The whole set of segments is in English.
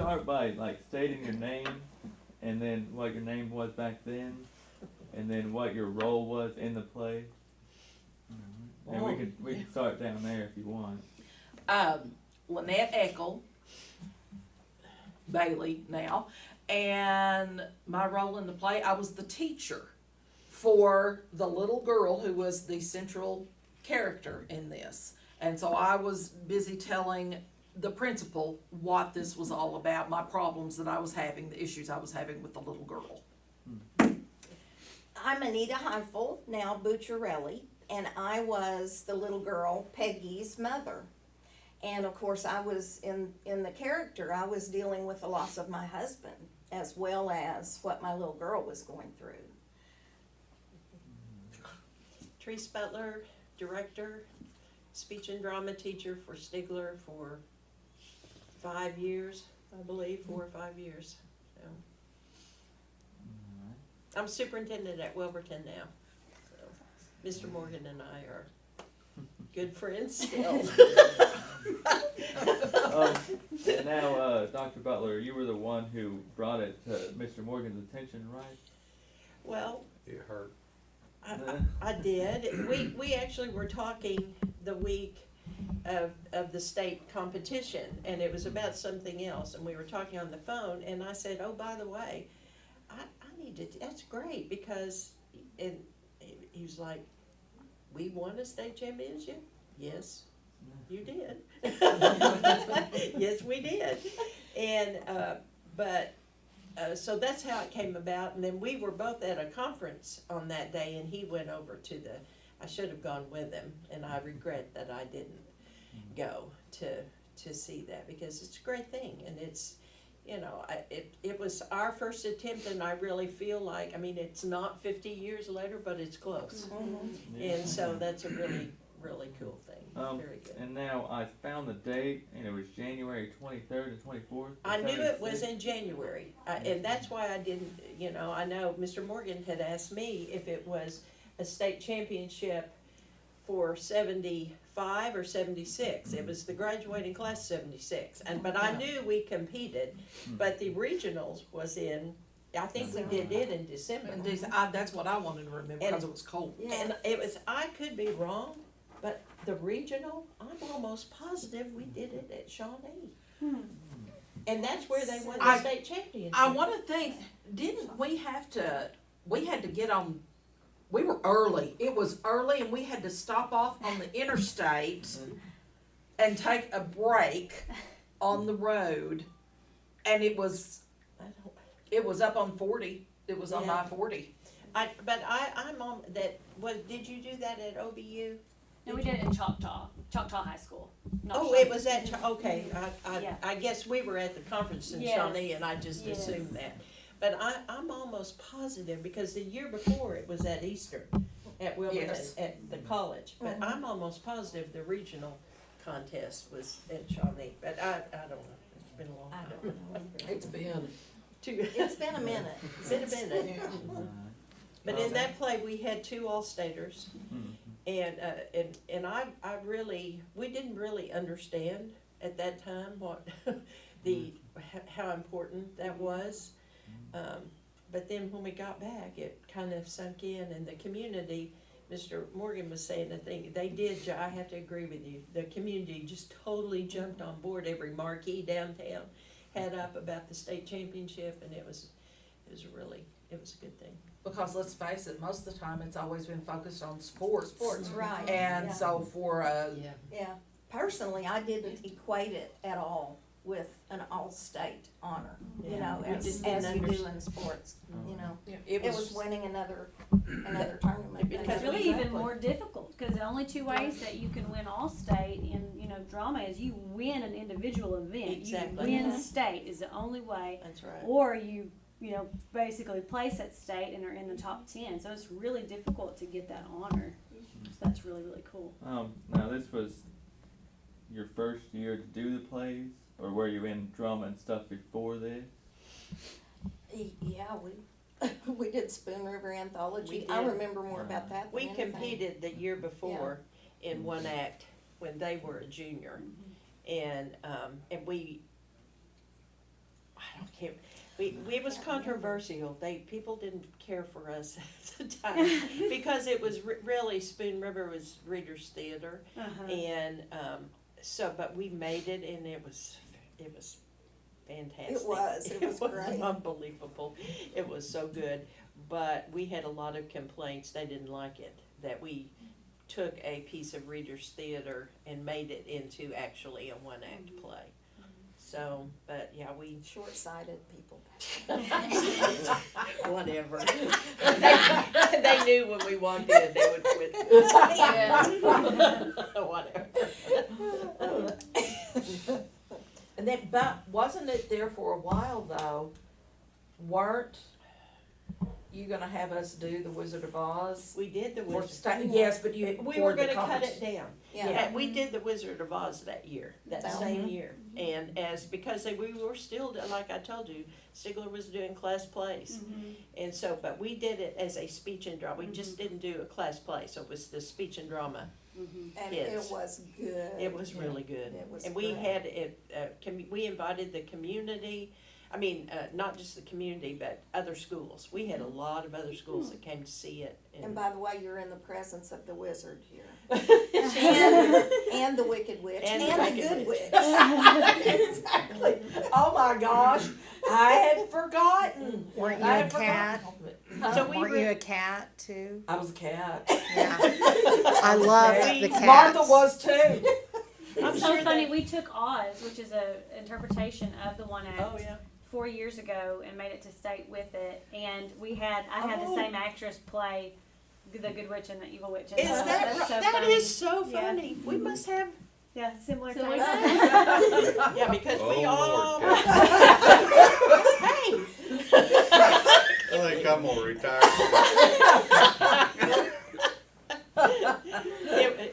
start by like stating your name, and then what your name was back then, and then what your role was in the play? And we could start down there if you want. Lynette Eckel, Bailey now, and my role in the play, I was the teacher for the little girl who was the central character in this. And so I was busy telling the principal what this was all about, my problems that I was having, the issues I was having with the little girl. I'm Anita Heifel, now Bucciarelli, and I was the little girl, Peggy's mother. And of course, I was in the character, I was dealing with the loss of my husband, as well as what my little girl was going through. Therese Butler, director, speech and drama teacher for Stigler for 5 years, I believe, 4 or 5 years. So. I'm superintendent at Wilburton now. So Mr. Morgan and I are good friends still. Now, Dr. Butler, you were the one who brought it to Mr. Morgan's attention, right? Well, It hurt. I did. We actually were talking the week of the state competition, and it was about something else, and we were talking on the phone, and I said, oh, by the way, I need to, that's great, because, and he was like, we won a state championship? Yes, you did. Yes, we did. And, so that's how it came about, and then we were both at a conference on that day, and he went over to I should have gone with him, and I regret that I didn't go to see that, because it's a great thing, and it's, you know, it was our first attempt, and I really feel like, I mean, it's not 50 years later, but it's close, and so that's a really, really cool thing. Very good. And now I found the date, and it was January 23rd and 24th. I knew it was in January, and that's why I didn't, you know, I know Mr. Morgan had asked me if it was a state championship for 75 or 76. It was the graduating class 76, but I knew we competed, but the regionals was in, I think we did it in December. And that's what I wanted to remember, because it was cold. And it was, I could be wrong, but the regional, I'm almost positive we did it at Shawnee. And that's where they won the state championship. I want to think, didn't we had to get on, we were early. It was early, and we had to stop off on the interstate and take a break on the road. And it was up on 40. It was on I-40. I'm on that, did you do that at OBU? No, we did it in Choctaw High School. Oh, it was at, okay, Yeah. I guess we were at the conference in Yes. Shawnee, and I just Yes. assumed that. But I'm almost positive, because the year before it was at Easter, at Wilmington, Yes. at the college. But I'm almost positive the regional contest was at Shawnee, but I don't know, it's been a long I time. don't know. It's been. It's been a minute. It's been a minute. But in that play, we had 2 All-Staters. And I really, we didn't really understand at that time what how important that was. But then when we got back, it kind of sunk in, and the community, Mr. Morgan was saying the thing, they did, I have to agree with you, the community just totally jumped on board. Every marquee downtown had up about the state championship, and it was a good thing. Because let's face it, most of the time it's always been focused on sports. Sports, right. And Yeah. so for Yeah, personally, I didn't equate it at all with an all-state honor, you know, We as just you didn't do in sports, you know. it It was winning another tournament. Because It's really Exactly. even more difficult, because the only 2 ways that you can win All-State in, drama is you win an individual event. Exactly. You win state is the only way, That's right. or you basically place at state and are in the top 10. So it's really difficult to get that honor. So that's really, really cool. Now this was your first year to do the plays, or were you in drama and stuff before this? Yeah, we did Spoon River Anthology. We I did. remember more about that than We anything. competed the year before in one act when they were a junior, and we it was controversial. People didn't care for us at the time because it was really Spoon River was Reader's Theater, and but we made it, and it was fantastic. It was great. Unbelievable. It was so good, but we had a lot of complaints. They didn't like it that we took a piece of Reader's Theater and made it into actually a one-act play. So, but yeah, we Short-sighted people. whatever. They knew when we walked in they would quit. Whatever. And then, but wasn't it there for a while though? Weren't you gonna have us do the Wizard of Oz? We did the Or Wizard. yes, but you We for were the gonna cut competition. it down. Yeah. Yeah, we did the Wizard of Oz that year, that Mhm. same year. And because we were still, like I told you, Stigler was doing class plays. And so, but we did it as a speech and drama. We just didn't do a class play, so it was the speech and drama. And Kids. it was good. It was really good. It was And we great. had it, we invited the community, not just the community, but other schools. We had a lot of other schools that came to see it. And by the way, you're in the presence of the wizard here. and And the wicked witch. And And, the the wicked good witch. witch. Exactly. Oh my gosh, I had forgotten. Weren't you I a had cat? forgotten. So we Weren't were- you a cat too? I was a cat. Yeah. I loved Okay. the cats. Martha was too. I'm It's so sure funny. that- We took Oz, which is a interpretation of the one act, Oh, yeah. 4 years ago, and made it to state with it. And I had the Oh. same actress play the Good Witch and the Evil Witch. And Is so that that's right? so That funny. is so Yeah. funny. We must have, Similar yeah, because we Oh, all. Lord, Hey. I think I'm gonna retire.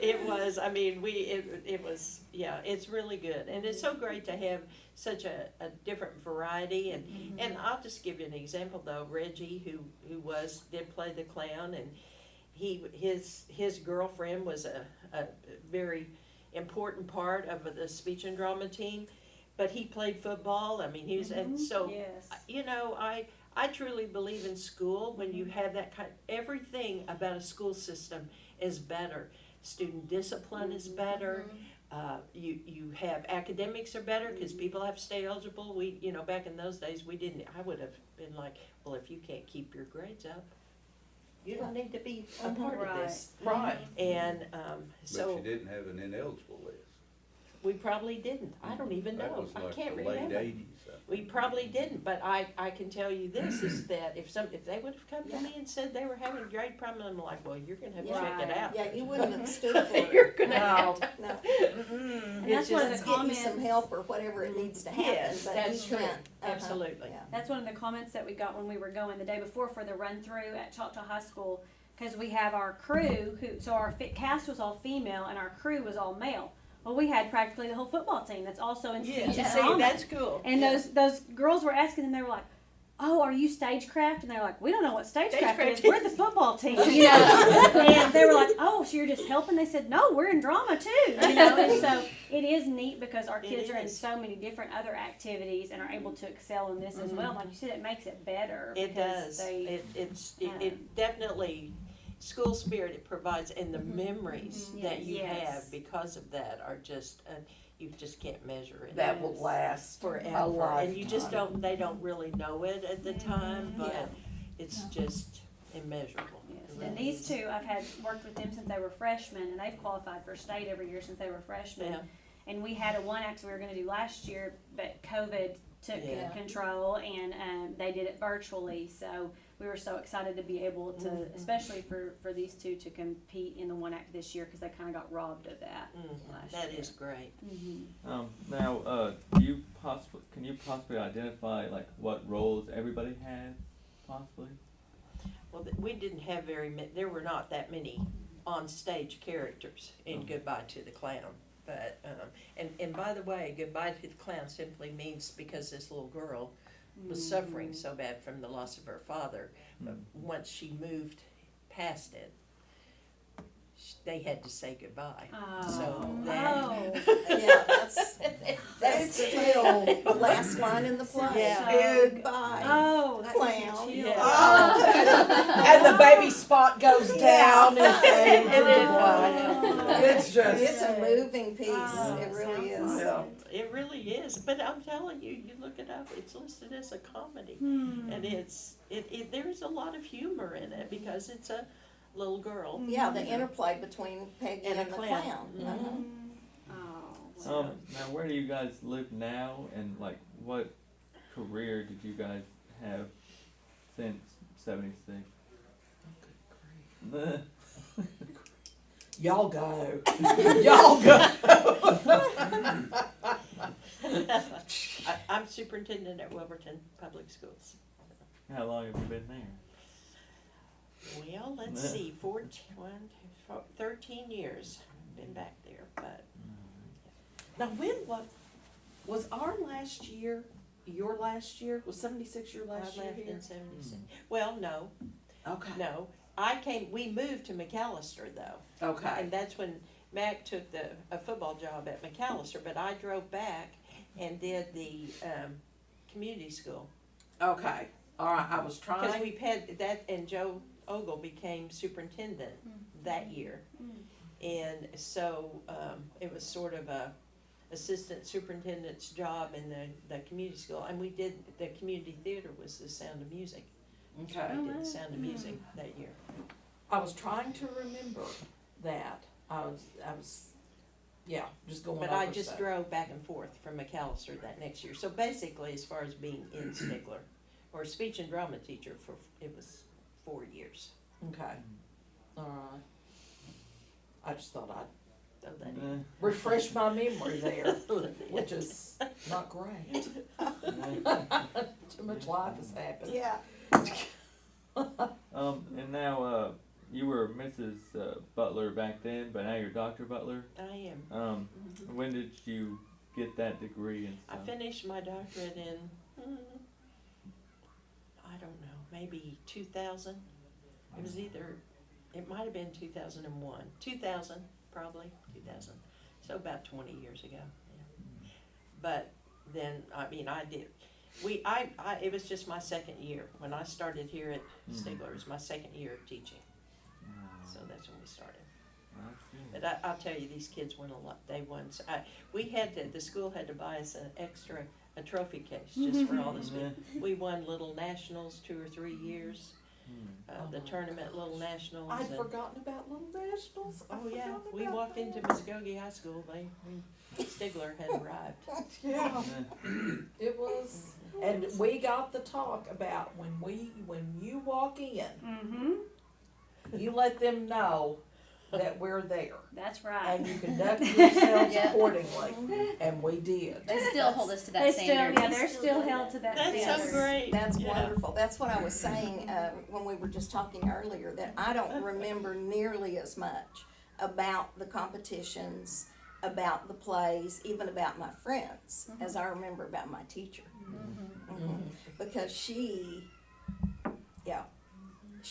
It was, it was, yeah, it's really good. And it's so great to have such a different variety. And I'll just give you an example though. Reggie, who did play the clown, and his girlfriend was a very important part of the speech and drama team. But he played football. He was, and so, Yes. I truly believe in school when you have that everything about a school system is better. Student discipline is better. You have academics are better because people have to stay eligible. Back in those days I would have been like, well, if you can't keep your grades up, you don't need to be a part of this. Right. And But so you didn't have an ineligible list. we probably didn't. I don't even That know. was I like can't the late remember. '80s. We probably didn't, but I can tell you this is that if they would have come to me and said they were having a grade problem, I'm like, well, you're gonna have to check it out. Yeah, you wouldn't have stood for it. You're gonna have to. No. And It's that's one of Let's the get you comments. some help or whatever it needs to happen. Yes, but that's you true. can't. Absolutely. Yeah. That's one of the comments that we got when we were going the day before for the run through at Choctaw High School, because we have our crew so our cast was all female and our crew was all male. Well, we had practically the whole football team that's also in speech and See, drama. that's cool. And those girls were asking them, they were like, "Oh, are you stagecraft?" And they were like, "We don't know what stagecraft is. We're the football team." And they were like, "Oh, so you're just helping?" They said, "No, we're in drama too." And so it is neat because our kids are in is. so many different other activities and are able to excel in this as well. Like you said, it makes it better. It because does. They, It definitely, school spirit it provides, and the memories that you Yes. have because of that are just, you just can't measure it. That will last Forever. And you just lifetime. they don't really know it at the time, but Yeah. it's just immeasurable. yes. It And really these is. two, I've worked with them since they were freshmen, and they've qualified for state every year since they were freshmen. Yeah. And we had a one act we were going to do last year, but COVID took Yeah. control, and they did it virtually. So we were so excited to be able to, especially for these two, to compete in the one act this year because they kind of got robbed of that last That year. is great. Now, can you possibly identify like what roles everybody had, possibly? Well, we didn't have very many, there were not that many on-stage characters in Goodbye to the Clown. But, and by the way, Goodbye to the Clown simply means because this little girl was suffering so bad from the loss of her father, but once she moved past it, they had to say goodbye. Oh. So that. Oh. Yeah, that's still the last line in the play. Yeah. Goodbye. Oh, that gives Clown. me chills. Yeah. Oh, and the baby spot goes down and fades into black. Oh. It's just. It's a moving piece, Oh, it really sounds is. Yeah. It really is, but I'm telling you, you look it up, it's listed as a comedy. Hmm. And there's a lot of humor in it because it's a little girl. Yeah, the interplay between Peggy And and, a the clown. clown. Mhm. Oh. Now where do you guys live now, and like what career did you guys have since '76? Y'all go. Y'all go. I'm superintendent at Wilburton Public Schools. How long have you been there? Well, let's see, 13 years, been back there, but. Now, when was our last year, your last year? Was 76 your last I year left here? in 76. Well, no, Okay. no, we moved to McAllister though. Okay. And that's when Mac took a football job at McAllister, but I drove back and did the, community school. Okay. All right. I was Cause trying. we've had that, and Joe Ogle became superintendent that year. And so, it was sort of a assistant superintendent's job in the community school, and we did, the community theater was the Sound of Music. Okay. I did the Sound of Music that year. I was trying to remember that. I was, yeah, just going But over I just stuff. drove back and forth from McAllister that next year. So basically, as far as being in Stigler, or speech and drama teacher it was 4 years. Okay. All right. I just thought I'd So that refresh my memory there, which is not great. Too much life has happened. Yeah. And now you were Mrs. Butler back then, but now you're Dr. Butler. I am. When did you get that degree and I stuff? finished my doctorate in, I don't know, maybe 2000. It was it might have been 2001. 2000, probably, 2000. So about 20 years ago. Yeah. But then, I mean, I did. It was just my second year. When I started here at Stigler, it was my second year of teaching. So that's when we started. But I'll tell you, these kids won a lot. They won. So the school had to buy us a trophy case just for all this. We won little nationals 2 or 3 years. The tournament little nationals. I'd and- forgotten about Little Nationals. Oh yeah, we walked into Muskogee High School. Stigler had arrived. Yeah, it was, and we got the talk about when you walk in, Mm-hmm. you let them know that we're there, That's right. and you conduct yourselves Yeah. accordingly, and we did. They still hold us to that They still, standard. yeah, they're still held to that That's standard. so great. That's Yeah. wonderful. That's what I was saying when we were just talking earlier, that I don't remember nearly as much about the competitions, about the plays, even about my friends, as I remember about my teacher. Mhm. Because she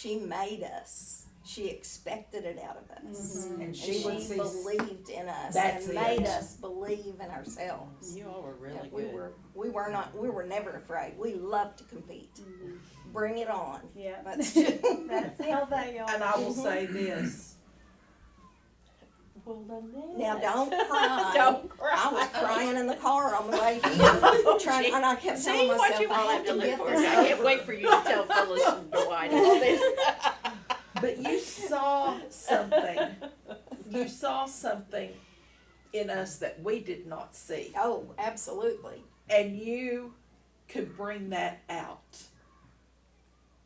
made us. She expected it out of us. And And she would see. believed in us That's and it. made us believe in ourselves. You all were really Yeah, good. we were never afraid. We loved to compete. Bring it on. Yeah. That's That's how they are. And I will say this, Well, Lynette. now don't cry. Don't cry. I was crying in the car on the way here, trying, and I kept See telling what myself you I'll have have to to look get for. this I can't over. wait for you to tell Phyllis and Dwight all this. but you saw something. You saw something in us that we did not see, Oh, absolutely. and you could bring that out,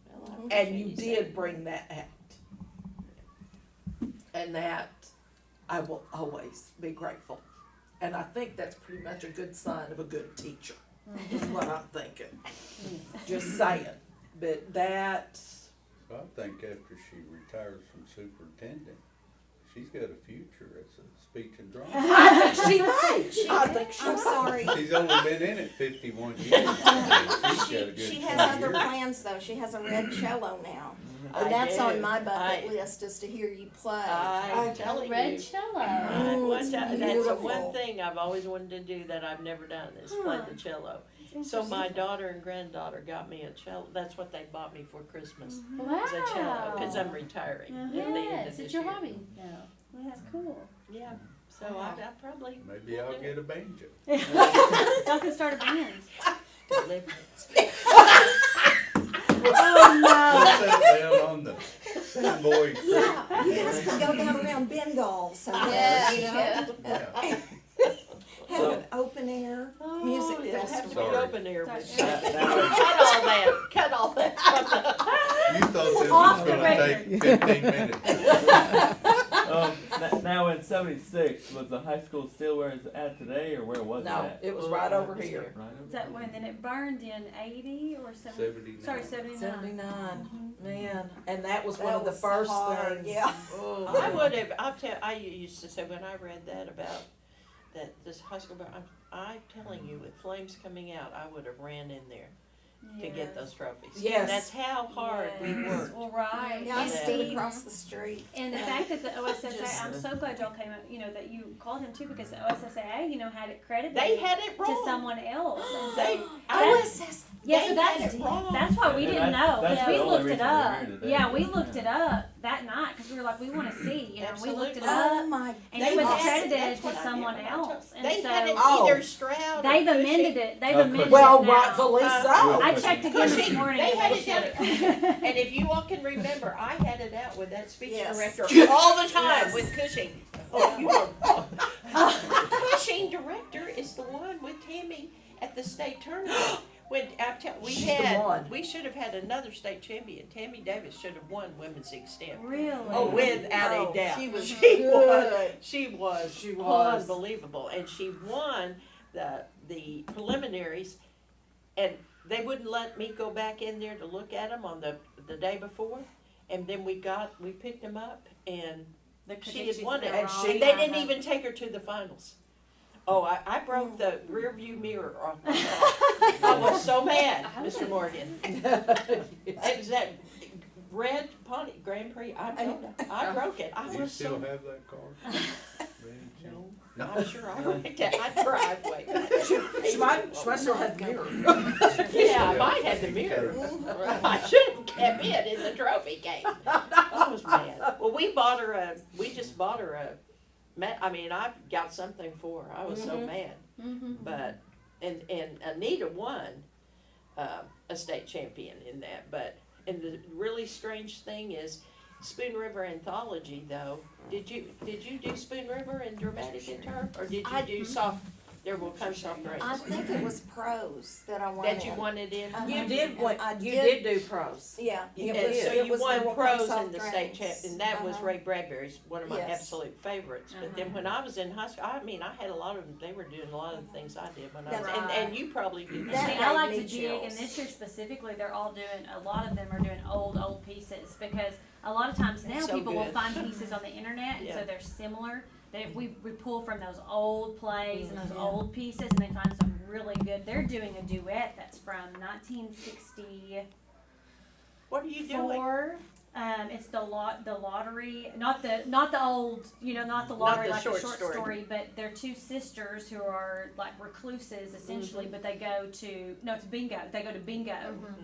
Well, I and appreciate you saying did bring that out, and that I will always be grateful. And I think that's pretty much a good sign of a good teacher, is what I'm thinking. Just saying, but that, So I think after she retires from superintendent, she's got a future as a speech and drama. I think she may. I think she I'm may. sorry. She's only been in it 51 years. She's got a good She 20 has other years. plans though. She has a red cello now. I And that's do. on my bucket I- list is to hear you play. I'm telling Red you. cello. It's That's the beautiful. one thing I've always wanted to do that I've never done is play the cello. So my daughter and granddaughter got me a cello. That's what they bought me for Christmas. Wow. Is a cello because I'm retiring at the end of Yes, this it's your year. hobby now. Well, that's cool. Yeah. So I probably Maybe I'll get a banjo. Y'all can start a band. live. Oh Put that down on the Sandboy Creek. Yeah, you guys can go down around Bengal somewhere, Yeah, you know? Yeah. Have an open air music It'll have to be festival. Sorry. open air. Sorry. with- Now- Cut all that. Cut all that. from the- You thought this Off was the gonna record. take 15 minutes. Now in '76, was the high school still where it's at today, or where was it No, at? it was right over here. Right over Is that here. when then it burned in 80 or 70? 79. Sorry, 79. 79, man, and that was one That of the was first hard, things. yeah. Oh, I man. would have. I used to say when I read that about that this high school. I'm telling you, with flames coming out, I would have ran in there to get those trophies. Yes. That's how hard we Yes. worked. Well, right. Yeah, I Yeah. stood across the street. And the fact that the OSSAA, Just- I'm so glad y'all came up, that you called him too, because the OSSAA, had it credited They had it to wrong. someone else. And so, They. OSS. yeah, they so that's, had it wrong. that's why we And didn't know. that's Because the we only looked it reason we're up. here today. Yeah, we looked it up that night, because we were like, we want to see, we looked it Absolutely. Oh up. my And They it was had it. credited That's what to I did someone when I took- else. And They so had it Oh. either Stroud or they've Cushing. amended it. They've Oh, amended Well, it now. rightfully so. I checked again this Cushing. morning. They and had they it down said at Cushing. And if you all can remember, I had it out with that speech Yes. director all the time Yes. with Cushing. Oh, you know. Cushing director is the one with Tammy at the state tournament. When She's the one. we should have had another state champion. Tammy Davis should have won women's extent. Really? Oh, without Oh, a doubt. she was was. good. She was. She was. Unbelievable, and she won the preliminaries, and they wouldn't let me go back in there to look at them on the day before, and then we picked them up, and she had won it, And she- they didn't even take her to the finals. Oh, I broke the rear view mirror off my car. I was so mad, Mr. Morgan. It was that red Pontiac Grand Prix. I broke it. I Do you was still so. have that car? No, I'm sure I wrecked it. I driveway. She might still have the mirror. Yeah, I might have the mirror. I should have kept it in the trophy case. I was mad. Well, we just bought her a. I got something for her. I was so mad. But and Anita won a state champion in that. And the really strange thing is, Spoon River Anthology though. Did you do Spoon River in dramatic and turf, or did you do soft? There will come soft rains. I think it was pros that I won That you in. wanted in. Uh-huh. You did what, I you did- did do pros. Yeah. Yeah, it was- so it you was There won Will Come pros in Soft the state champ, Rains. and that was Uh-huh. Ray Bradbury's one of my Yes. absolute favorites. But then when I was in high school, I had a lot of them. They were doing a lot of the things I did when I was, Right. and you probably did the That See, same. I like made to me dig, and chills. this year specifically, they're all doing, a lot of them are doing old pieces, because a lot of times now That's so people will good. find pieces on the internet, and so Yeah. they're similar, that if we pull from those old plays and those Yeah. old pieces, and they find some really good, they're doing a duet that's from 1964. What are you doing? It's the lottery, not the old, not the lottery the like short a short story. story, but they're two sisters who are like recluses essentially, but they go to, no, it's bingo. They go to bingo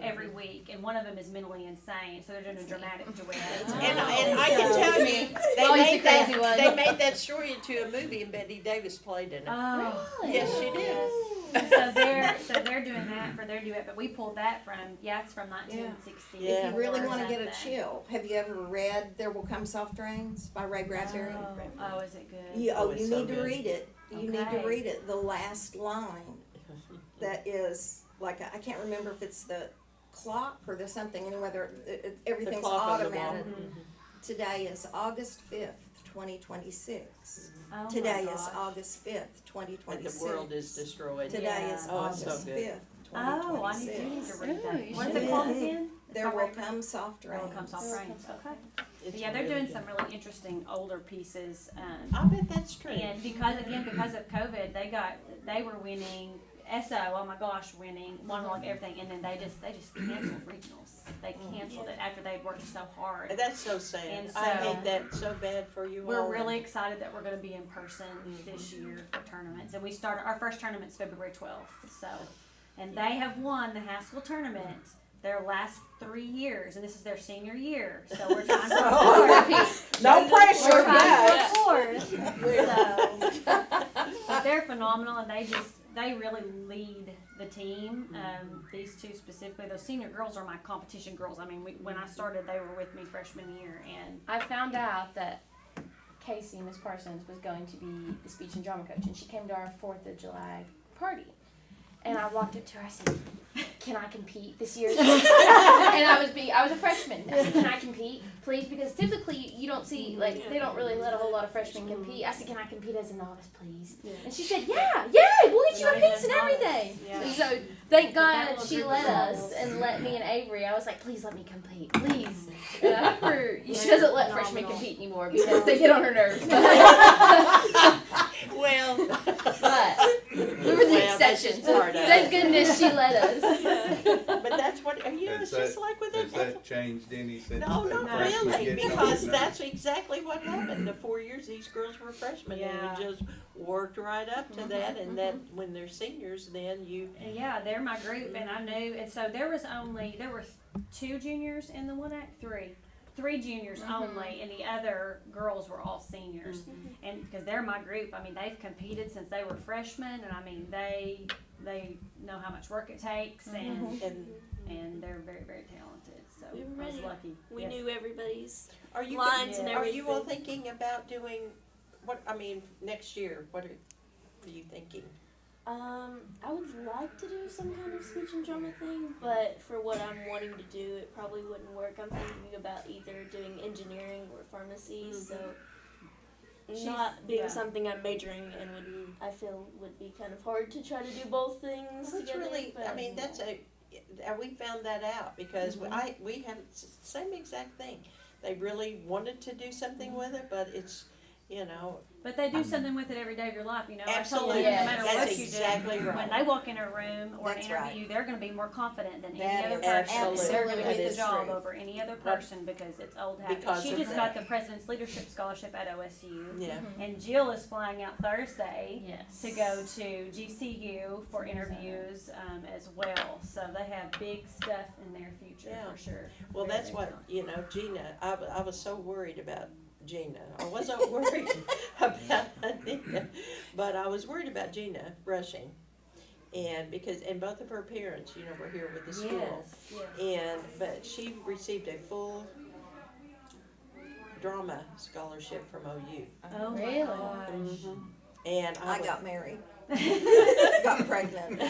every week, and one of them is mentally insane, so they're doing a dramatic duet. And I can tell you, Always the crazy one. they made that story into a movie, and Betty Davis played in it. Oh, Yes, she did. so they're doing that for their duet, but we pulled that from it's from 1960. Yeah. If you really want to get a chill, have you ever read There Will Come Soft Rains by Ray Bradbury? Oh, is it good? You, Oh, it's you so need to good. read it. You need Okay. to read it. The last line that is like, I can't remember if it's the clock or the something, anyway, everything's clock on the wall. automated. Today is August 5th, 2026. Oh my Today is gosh. August 5th, And 2026. the world is destroyed. Today is Oh, it's so August good. 5th, Oh, I need 2026. to read Ooh, that. you What's should. it called again? There will come soft There rains. will come soft rains. Okay. It's But yeah, they're really doing good. some really interesting older pieces. I bet that's true. And because of COVID, they were winning SO. Oh my gosh, won like everything, and then they just canceled regionals. They canceled it after they'd worked so hard. That's so sad. And I so- hate that so bad for you all. We're really excited that we're going to be in person this year for tournaments, and we start our first tournament's February 12th. So, and they have won the high school tournament their last 3 years, and this is their senior year. So we're trying to No pressure, We're trying guys. to work forward. So, but they're phenomenal, and they really lead the team. These two specifically, those senior girls are my competition girls. I mean, when I started, they were with me freshman year, and I found out that Casey, Miss Parsons, was going to be the speech and drama coach, and she came to our 4th of July party. And I walked up to her, I said, "Can I compete this year?" And I was a freshman. I said, "Can I compete, please?" Because typically you don't see, like, they don't really let a whole lot of freshmen compete. I said, "Can I compete as a novice, please?" And she said, "Yeah, we'll get you a pizza and everything." And so thank God she let us and let me and Avery. I was like, "Please let me compete, please." And I heard she doesn't let freshmen compete anymore because they get on her nerves. Well, But we were the Well, that's exceptions. just part of it. Thank goodness she let us. but that's what, it's Has just like with Has it. that changed any since No, the not freshmen really, get because on? that's exactly what happened. The 4 years these girls were freshmen, Yeah. and you just worked right up to that, and then when they're seniors, then you. And yeah, they're my group, and I knew, and so there were 2 juniors in the one act, three juniors only, and the other girls were all seniors. And because they're my group, I mean, they've competed since they were freshmen, and I mean, they know how much work it takes, and they're very, very talented. So We were I was ready. lucky. We Yes. knew everybody's Are you lines and Yeah. Are everything. you all thinking about doing what? I mean, next year. What are you thinking? I would like to do some kind of speech and drama thing, but for what I'm wanting to do, it probably wouldn't work. I'm thinking about either doing engineering or pharmacy, so not being yeah. something I'm majoring in I feel would be kind of hard to try to do both things Well, that's together. really. but I mean, we found that out because we had the same exact thing. They really wanted to do something with it, but it's, But they do something with it every day of your life, you know. Absolutely. I told them Yeah, no matter that's what you exactly do, right. when they walk in a room or That's an interview, right. they're going to be more confident than That any other is person. They're going to absolutely do the the job truth. over any other person because it's old habit. Because She of just that. got the President's Leadership Scholarship at OSU. yeah. And Jill is flying out Thursday Yes. to go to GCU for interviews as well. So they have big stuff in their future Yeah. for sure. Well, Very, that's very what, talented. Gina, I was so worried about Gina. I wasn't worried about Anita, but I was worried about Gina rushing. And both of her parents, were here with the school. Yes. But she received a full drama scholarship from OU. Oh my Really? gosh. And I was- got married. Got pregnant.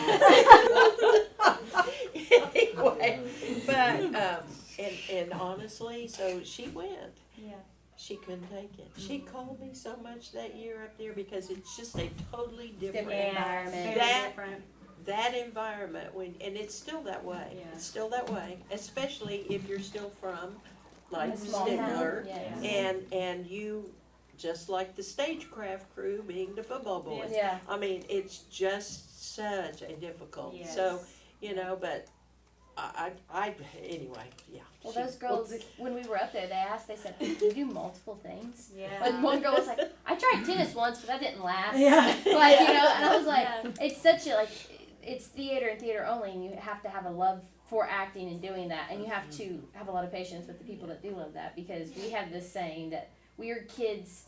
anyway, but and honestly, so she went. Yeah. She couldn't take it. She called me so much that year up there because it's just a totally different Different environment. environment. Very That different. that environment and it's still that way. Yeah. It's still that way, especially if you're still from like A small Stigler town, yeah. and you just like the stagecraft crew being the football boys. Yeah. I mean, it's just such a difficult. Yes. So, but I anyway, yeah. Well, She- those girls, when we were up there, they said, "Can you do multiple things?" Yeah. And one girl was like, "I tried tennis once, but that didn't last." Yeah. Like, and I was like, Yeah. it's such a, it's theater and theater only, and you have to have a love for acting and doing that, and you have to have a lot of patience with the people that do love that, because we have this saying that we are kids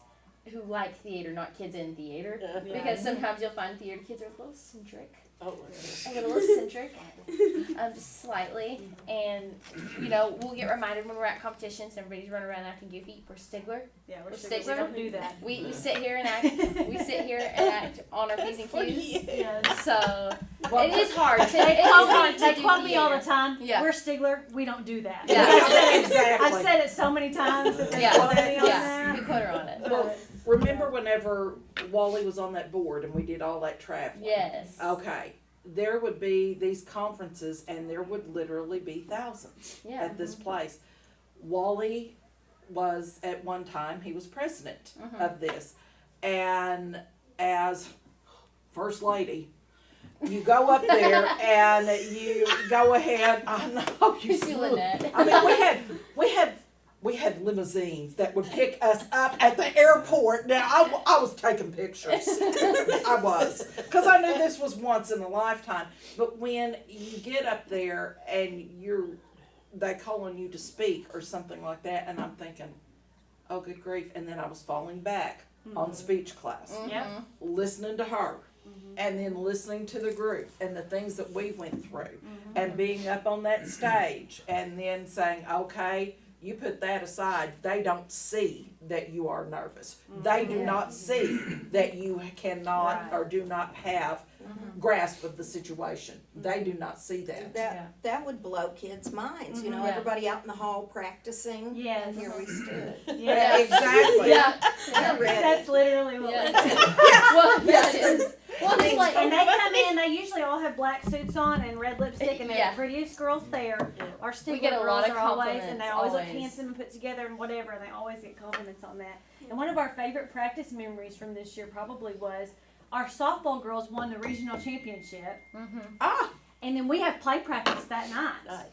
who like theater, not kids in theater, because sometimes you'll find theater kids are a little eccentric. Oh, A little eccentric, just slightly, and we'll get reminded when we're at competitions. Everybody's running around acting goofy. We're Stigler. Yeah, we're We're Stigler. Stigler. We don't do that. We sit here and act. We sit here and act on our P's and Q's. Yeah. So Well, it is hard. To, They it is hard to do quote me all the theater. time. Yeah. We're Stigler. We don't do that. Yeah. I've said it so many times that they Yeah. quote me on Yeah, we there. put her on it. Well, remember whenever Wally was on that board and we did all that traveling? Yes. Okay. There would be these conferences and there would literally be thousands Yeah. at this place. Wally was at one time, he was president Mhm. of this. And as First Lady, you go up there and you go ahead. I know you See Lynette. I mean, we had limousines that would pick us up at the airport. Now, I was taking pictures. I was. Because I knew this was once in a lifetime. But when you get up there and they call on you to speak or something like that, and I'm thinking, oh, good grief. And then I was falling back on speech class, Yep. listening to her. And then listening to the group and the things that we went through, and being up on that stage, and then saying, okay, you put that aside. They don't see that you are nervous. They do not see that you cannot or do not have grasp of the situation. They do not see that. That would blow kids' minds, you know, Yeah. everybody out in the hall practicing. Yes. And here we stood. Yeah, exactly. Yeah. We're ready. That's literally what Yeah. we did. Well, yeah, it is. Well, it's like, And they come in, they usually all have black suits on and red lipstick, and they're Yeah. the prettiest girls there. Our We Stigler get a lot girls of are always, and they compliments, always look always. handsome and put together and whatever, and they always get compliments on that. And one of our favorite practice memories from this year probably was our softball girls won the regional championship, Ah, and then we have play practice that night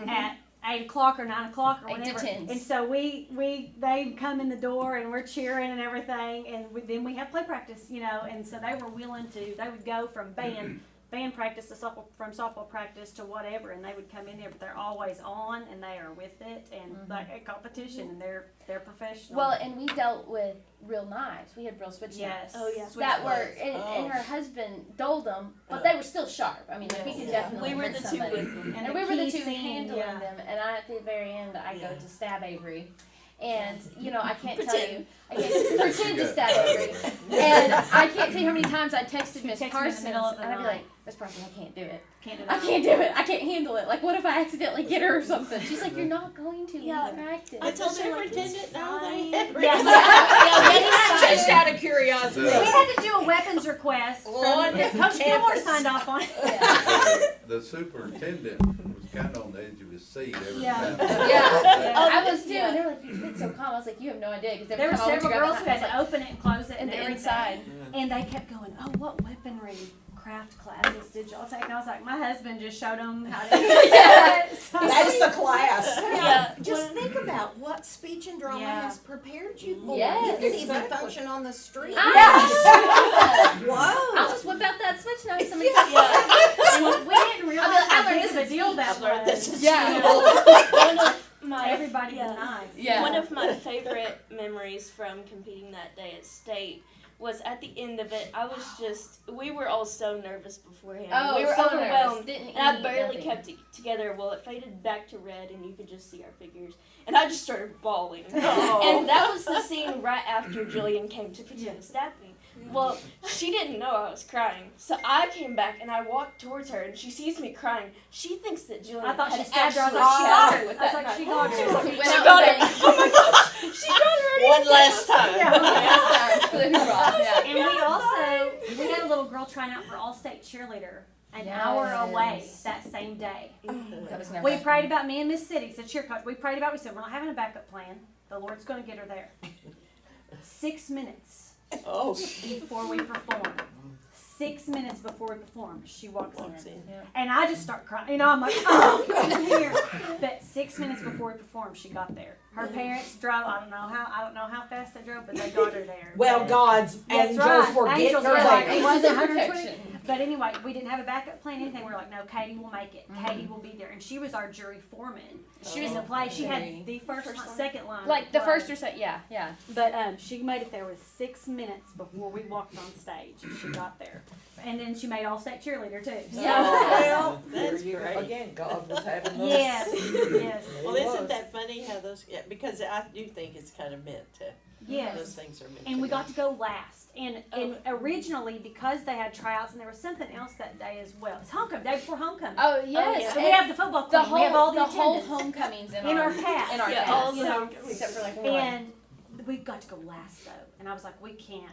at 8 o'clock or 9 o'clock or 8 to whenever. 10s. And so they come in the door and we're cheering and everything, and then we have play practice, you know, and so they were willing to, they would go from band practice to softball practice to whatever, and they would come in there, but they're always on and they are with it, and like a competition, and they're professional. well, and we dealt with real knives. We had real switch yes. knives. Oh, yeah. That were, and her husband doled them, but they were still sharp. I mean, like, we could definitely We were hurt the two somebody. with them. And the we were the key two scene, handling yeah. them, and at the very end, I go to stab Avery. And, you know, I can't tell Pretend. you, I can't pretend to stab Avery. And I can't tell you how many times I texted Miss texted me in the Parsons, middle of the and I'd be night. like, Miss Parsons, I can't do it. Can't do I that. can't do it. I can't handle it. Like, what if I accidentally get her or something? She's like, you're not going to. Yeah. We practice. I told her, like, it's Superintendent, no, fine. they. Yeah. just out of curiosity. We had to do a weapons request. On Coach Gilmore campus. signed off on it. The superintendent was kinda on the edge of his seat every Yeah. time. Yeah. Oh, I was too, yeah. and they're like, you've been so calm. I was like, you have no idea. Because There were several girls who had to open it and close it and and the everything. inside. And they kept going, oh, what weaponry craft classes did y'all take? And I was like, my husband just showed them how to do it. So- That's the class. Yeah. Just think about what speech and drama Yeah. has prepared you for. Yes. You can even Exactly. function on the street. I'll Whoa. just whip out that switch knife. Somebody And we didn't realize I how learned big this of a in deal that I learned this was. in Yeah. One of my Everybody yeah. was nice. Yeah. One of my favorite memories from competing that day at state was at the end of it. We were all so nervous beforehand. Oh, we were so overwhelmed. nervous. Didn't And I eat, barely nothing. kept it together. Well, it faded back to red, and you could just see our figures. And I just started bawling. Oh. And that was the scene right after Jillian came to pretend to stab me. Well, she didn't know I was crying. So I came back, and I walked towards her, and she sees me crying. She thinks that Jillian I thought had she stabbed her. I was actually like, she stabbed got her her. with I was that like, she knife. got her. Went She out got and her. Oh my gosh, she got her. One last time. Yeah. For the hoorah, yeah. And we had a little girl trying out for all-state cheerleader an hour away Yes. that same day. That was We nerve-wracking. prayed about, me and Miss City, the cheer coach, we prayed about, we said, we're not having a backup plan. The Lord's going to get her there. 6 minutes Oh, before we perform. 6 minutes before we perform, she walks in. Yeah. And I just start crying. You know, I'm like, oh, come here. But 6 minutes before we performed, she got there. Her parents drove, I don't know how fast they drove, but they got her there. Well, God's That's angels right. were getting Angels her were like, there. it was Angels of 120. protection. But anyway, we didn't have a backup plan, anything. We were like, no, Katie will make it. Katie will be there. And she was our jury foreman. She was in the play. She had the first line, second line. of Like the play. first or second, yeah. But she made it there with 6 minutes before we walked on stage. She got there. And then she made all-state cheerleader, too. So, Well, there That's you go great. again. God was having us. yes, yes, Well, It isn't was. that funny how those, yeah, because I do think it's kind of meant to, those yes. things are meant to. And we be. got to go last. And originally, because they had tryouts, and there was something else that day as well. It's homecoming, day before homecoming. Oh yes. yeah. So we have the football the queen. We have all whole the whole attendance. homecomings in In our our cast. in our Yeah, cast. all you know, except for like one. And we got to go last though, and I was like, we can't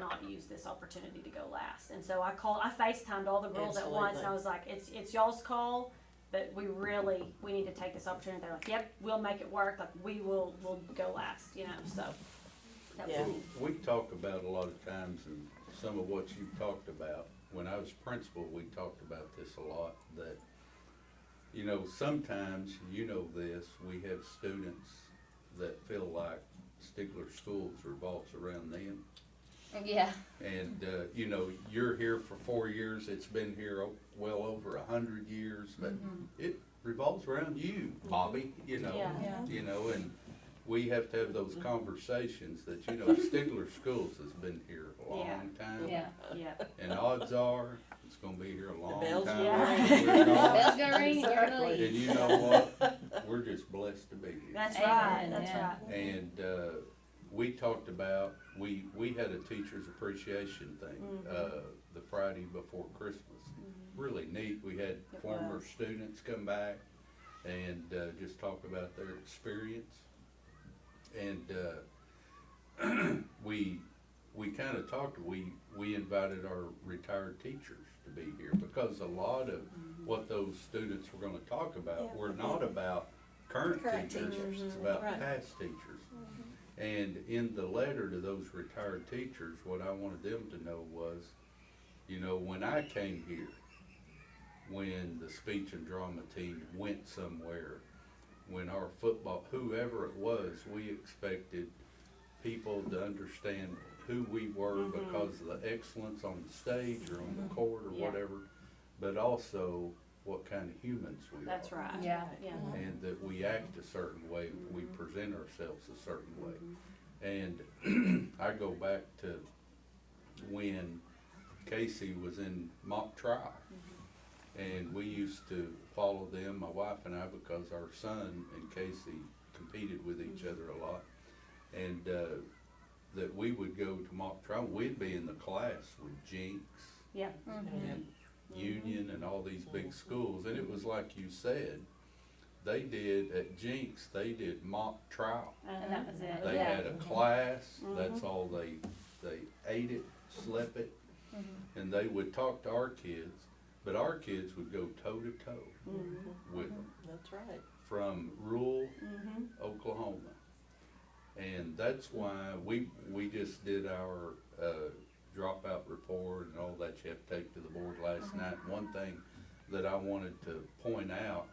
not use this opportunity to go last. And so I FaceTimed all the girls at once, and I was like, it's y'all's call. but we need to take this opportunity. They're like, yep, we'll make it work, like, we'll go last, you know, so. That was Yeah. neat. We talk about a lot of times, and some of what you talked about, when I was principal, we talked about this a lot, that, you know, sometimes, you know this, we have students that feel like Stigler Schools revolves around them. Yeah. And, you know, you're here for 4 years, it's been here well over 100 years, but it revolves around you, Bobby, you know. Yeah. You know, and we have to have those conversations that, you know, Stigler Schools has been here a long time. Yeah. Yeah. And odds are, it's gonna be here a long bell's time. gonna after ring. we're gone. Bell's gonna ring and you're gonna And leave. you know what? We're just blessed to be here. That's Amen, right, that's yeah. right. And, we talked about, we had a teacher's appreciation thing, the Friday before Christmas. Really neat. We had former students come back and, just talk about their experience. And, we kind of talked, we invited our retired teachers to be here, because a lot of what those students were gonna talk about were not about current teachers, it's about Right. past teachers. And in the letter to those retired teachers, what I wanted them to know was, you know, when I came here, when the speech and drama team went somewhere, when our football, whoever it was, we expected people to understand who we were because of the excellence on the stage or on the court or Yeah. whatever, but also what kind of humans we are. That's right. Yeah. Yeah. And that we act a certain way, we present ourselves a certain way. And I go back to when Casey was in mock trial. And we used to follow them, my wife and I, because our son and Casey competed with each other a lot. And that we would go to mock trial, we'd be in the class with Jinx Yeah. and Union and all these big schools, and it was like you said, they did, at Jinx, they did mock trial. And that was it. They Yeah. had a class, that's all they ate it, slept it, and they would talk to our kids, but our kids would go toe to toe with them That's right. from rural Oklahoma. And that's why we just did our dropout report and all that you have to take to the board last night. One thing that I wanted to point out,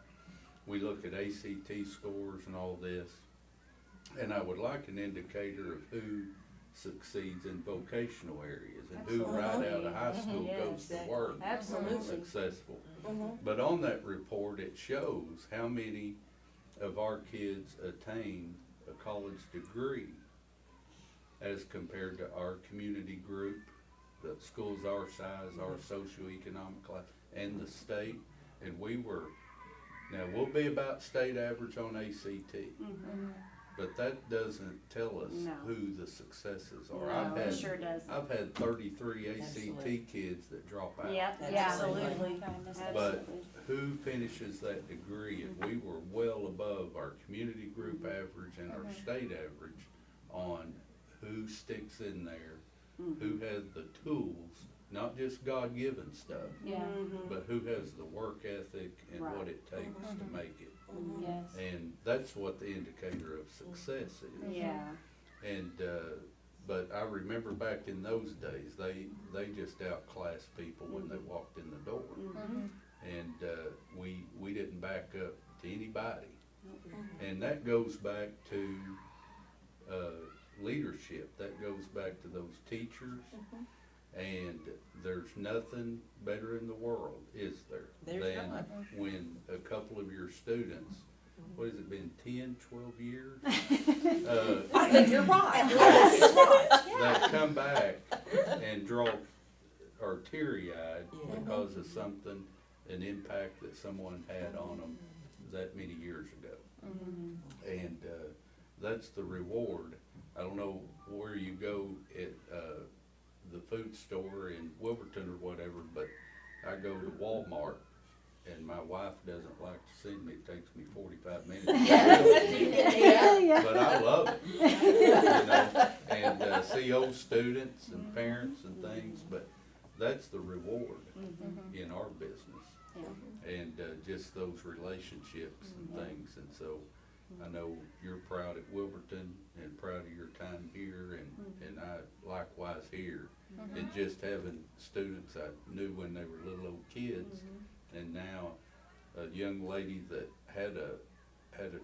we look at ACT scores and all this, and I would like an indicator of who succeeds in vocational areas and who right out of high school Yeah, goes to work Absolutely. successful. But on that report, it shows how many of our kids attain a college degree as compared to our community group, the schools our size, our socioeconomic class, and the state. And now we'll be about state average on ACT, but that doesn't tell us No. who the successes are. No, it sure doesn't. I've had 33 ACT Absolutely. kids that drop out. Yep, Absolutely. absolutely. But Absolutely. who finishes that degree? And we were well above our community group average and our state average on who sticks in there, who has the tools, not just God-given stuff, Yeah. but who has the work ethic and Right. what it takes to make it. Yes. And that's what the indicator of success is. Yeah. And, but I remember back in those days, they just outclassed people when they walked in the door. And, we didn't back up to anybody. And that goes back to, leadership, that goes back to those teachers. And there's nothing better in the world, is there? There's Than not. when a couple of your students, what has it been, 10, 12 years? I think you're right. That come back and draw, or teary-eyed because of something, an impact that someone had on them that many years ago. And, that's the reward. I don't know where you go at, the food store in Wilburton or whatever, but I go to Walmart and my wife doesn't like to see me. It takes me 45 minutes. But I love it, you know, and see old students and parents and things, but that's the reward in our business. And just those relationships and things, and so I know you're proud at Wilburton and proud of your time here, and I likewise here. And just having students I knew when they were little old kids, and now a young lady that had a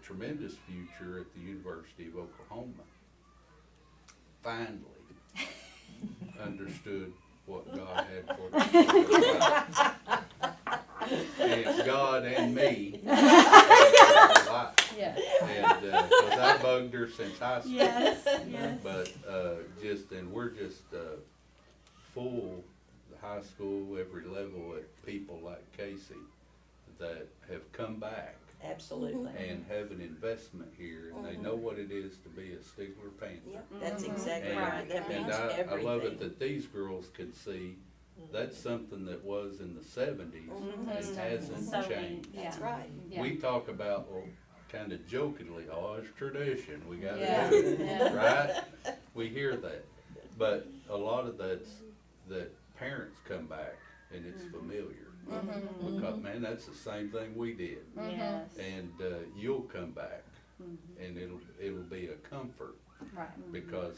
tremendous future at the University of Oklahoma finally understood what God had for her. And God and me. Yeah. And, cause I bugged her since high school. Yes, yes. But, and we're just, full, the high school, every level at people like Casey that have come back Absolutely. and have an investment here, and they know what it is to be a Stigler Panther. Yep. That's exactly And, right. That and means I love it everything. that these girls could see that's something that was in the 70s and hasn't So changed. neat, That's yeah. right. Yeah. We talk about, well, kind of jokingly, oh, it's tradition, we gotta Yeah. do it, Yeah. right? We hear that, but a lot of that parents come back and it's familiar. Because, man, that's the same thing we did. Yes. And, you'll come back and it'll be a comfort Right. because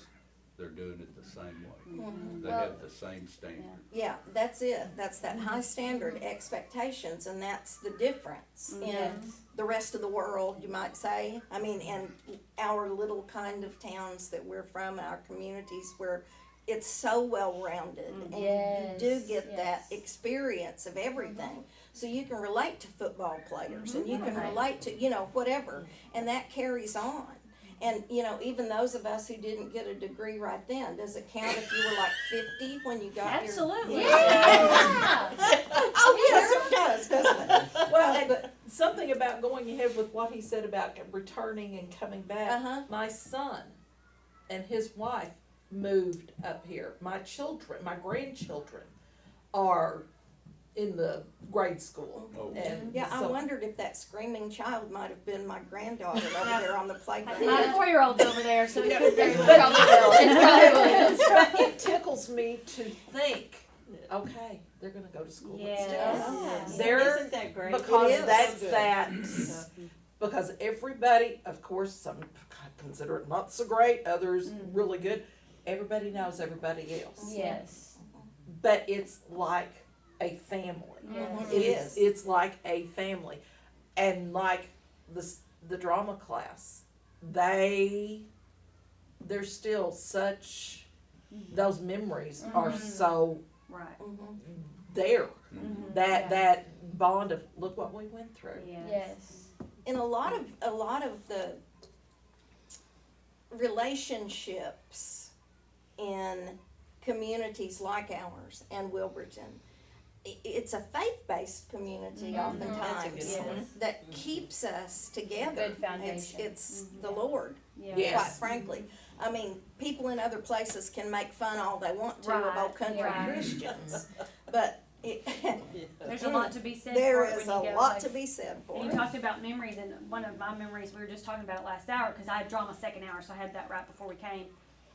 they're doing it the same way. They Well, have the same standard. Yeah, that's it. That's that high standard expectations, and that's the difference in Yes. the rest of the world, you might say. I mean, and our little kind of towns that we're from, our communities where it's so well-rounded, and Yes, you do get that yes. experience of everything. So you can relate to football players, and you can Right. relate to, whatever, and that carries on. And, even those of us who didn't get a degree right then, does it count if you were like 50 when you got Absolutely. your... Yeah. Oh, yes, it does, doesn't it? Well, but something about going ahead with what he said about returning and coming back. Uh-huh. My son and his wife moved up here. My grandchildren are in the grade school. Oh. And Yeah, I so- wondered if that screaming child might have been my granddaughter over there on the playground. My 4-year-old's over there, so it Yeah. could very It's well probably will. It's probably will. But it tickles me to think, okay, they're gonna go to school Yes. instead. Yes. They're, Isn't that great? because It is. that's Good. that, because everybody, of course, some consider it not so great, others really good. Everybody knows everybody else. Yes. But it's like a family. Yes. It is. It's like a family. And like the drama class, there's still such, those memories are so right. Mhm. there. Yeah. That bond of, look what we went through. Yes. And a lot of the relationships in communities like ours and Wilburton, it's a faith-based community oftentimes That's a good point. that keeps us together. Good foundation. It's the Lord, Yeah. Yes. quite frankly. I mean, people in other places can make fun all they want to of Right, old country right. Christians, but There's a lot to be said there for it is when a you go, lot like, to be said for you it. talked about memories, and one of my memories, we were just talking about it last hour, because I had drama second hour, so I had that right before we came.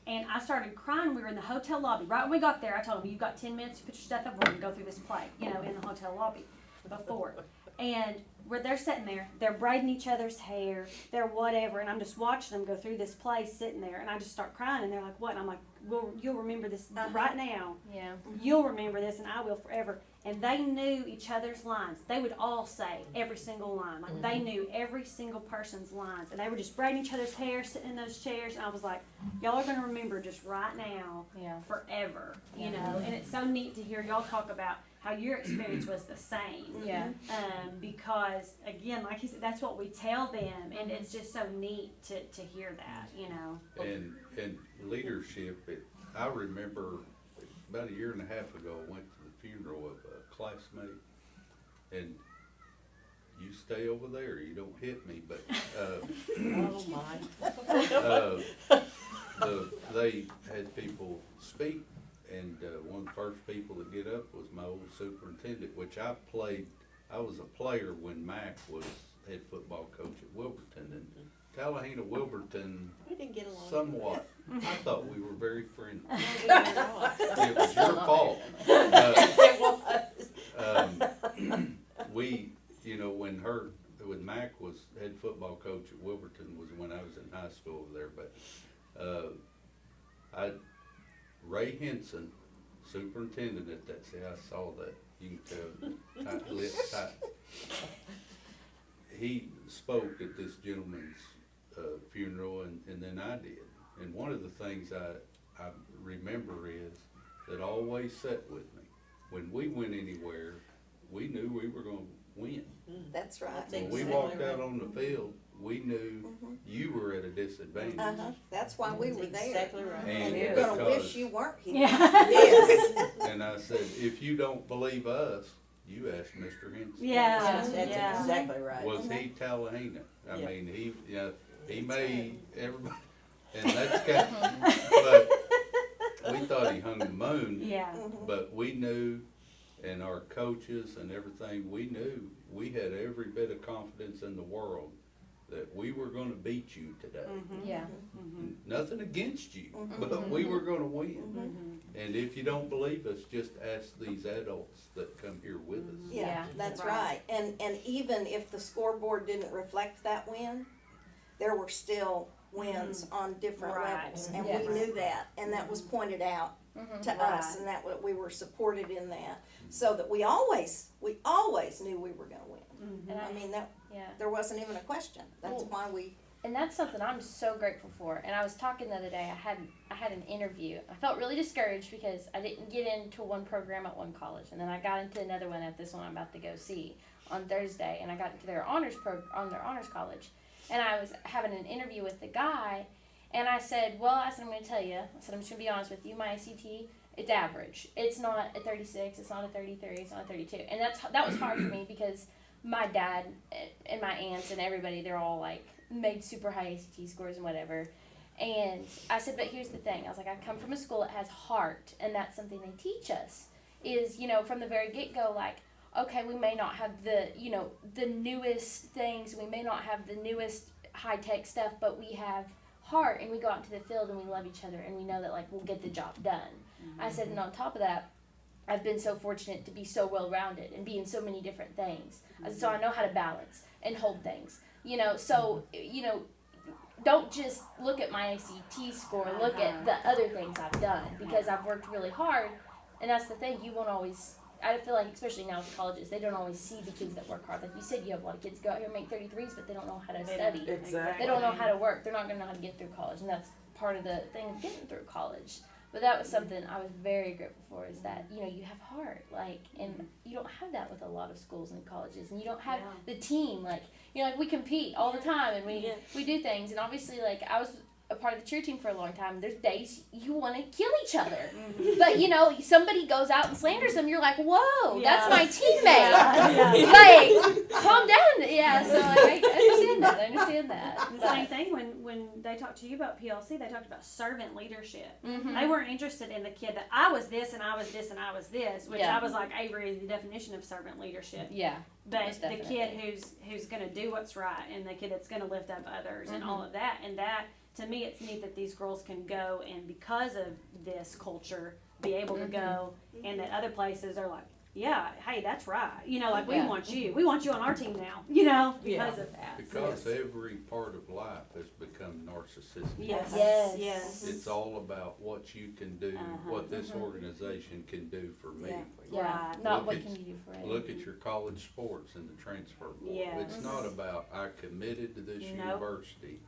And I started crying. We were in the hotel lobby. Right when we got there, I told them, you've got 10 minutes to put your stuff up. We're going to go through this play, in the hotel lobby before. And they're sitting there. They're braiding each other's hair. They're whatever. And I'm just watching them go through this play sitting there. And I just start crying. And they're like, what? And I'm like, well, you'll remember this right now. Yeah. You'll remember this, and I will forever. And they knew each other's lines. They would all say every single line. Like, they knew every single person's lines. And they were just braiding each other's hair, sitting in those chairs. And I was like, y'all are going to remember just right now, Yeah. forever, And it's so neat to hear y'all talk about how your experience was the same. Yeah. Because, again, like he said, that's what we tell them. And it's just so neat to hear that, And leadership, I remember about a year and a half ago, I went to the funeral of a classmate, and you stay over there, you don't hit me, but, Oh, my. they had people speak, and, one of the first people to get up was my old superintendent, which I was a player when Mac was head football coach at Wilburton, and Tallahena Wilburton We didn't get along. somewhat, I thought we were very friendly. We were not. It was your fault. It was. head football coach at Wilburton was when I was in high school over there, but, Ray Henson, superintendent at that, see, I saw that, you can tell, tight lips, tight. He spoke at this gentleman's, funeral, and then I did. And one of the things I remember is that always sat with me. When we went anywhere, we knew we were gonna win. That's right. That's When we exactly walked out right. on the field, we knew you were at a disadvantage. Uh-huh, that's why we were there. Exactly right. And And you're gonna wish because- you weren't here. Yeah. Yes. And I said, if you don't believe us, you ask Mr. Henson. Yeah. That's Yeah. exactly right. Was he Tallahena? I Yeah. mean, he made everybody, and that's but we thought he hung the moon. Yeah. But we knew, and our coaches and everything, we knew, we had every bit of confidence in the world that we were gonna beat you today. Yeah. Nothing against you, but we were gonna win. And if you don't believe us, just ask these adults that come here with us. Yeah, Yeah. that's Right. right. And even if the scoreboard didn't reflect that win, there were still wins on different Right. levels. And Yes. we knew that, and that was pointed out to us, Right. and that we were supported in that. So that we always knew we were gonna win. And I mean, that, yeah. there wasn't even a question. That's why we, And that's something I'm so grateful for. And I was talking the other day. I had an interview. I felt really discouraged because I didn't get into one program at one college, and then I got into another one at this one I'm about to go see on Thursday. And I got into their honors college, and I was having an interview with the guy, and I said, I'm going to tell you. I said, I'm just going to be honest with you. My ACT, it's average. It's not a 36. It's not a 33. It's not a 32. And that was hard for me because my dad and my aunts and everybody, they're all like made super high ACT scores and whatever. And I said, but here's the thing. I was like, I come from a school that has heart, and that's something they teach us is, from the very get-go, like, okay, we may not have the newest things. We may not have the newest high-tech stuff, but we have heart, and we go out into the field and we love each other, and we know that, like, we'll get the job done. I said, and on top of that, I've been so fortunate to be so well-rounded and be in so many different things. So I know how to balance and hold things. Don't just look at my ACT score, look at the other things I've done, because I've worked really hard, and that's the thing, you won't always, I feel like, especially now with colleges, they don't always see the kids that work hard. Like you said, you have a lot of kids go out here and make 33s, but they don't know how to study. Exactly. They don't know how to work. They're not going to know how to get through college, and that's part of the thing of getting through college. But that was something I was very grateful for, is that, you have heart, like, and you don't have that with a lot of schools and colleges, and you don't have the team, like, we compete all the time, and we do things, and obviously, like, I was a part of the cheer team for a long time. There's days you want to kill each other, but somebody goes out and slanders them. You're like, whoa, that's my teammate. Like, calm down. Yeah, so like, I understand that. The same thing when they talked to you about PLC, they talked about servant leadership. Mm-hmm. They weren't interested in the kid that I was this and I was this and I was this, which I was like, Avery is the definition of servant leadership. Yeah. But Most the definitely. kid who's going to do what's right, and the kid that's going to lift up others, and all of that, and that, to me, it's neat that these girls can go, and because of this culture, be able to go, and that other places are like, yeah, hey, that's right. We want you. We want you on our team now, because of that. Because every part of life has become narcissistic. Yes. Yes. It's all about what you can do, what this organization can do for me. Yeah. Right. Not Look what at- can you do for it. Look at your college sports and the transfer board. Yes. It's not about, I committed to this Nope. university,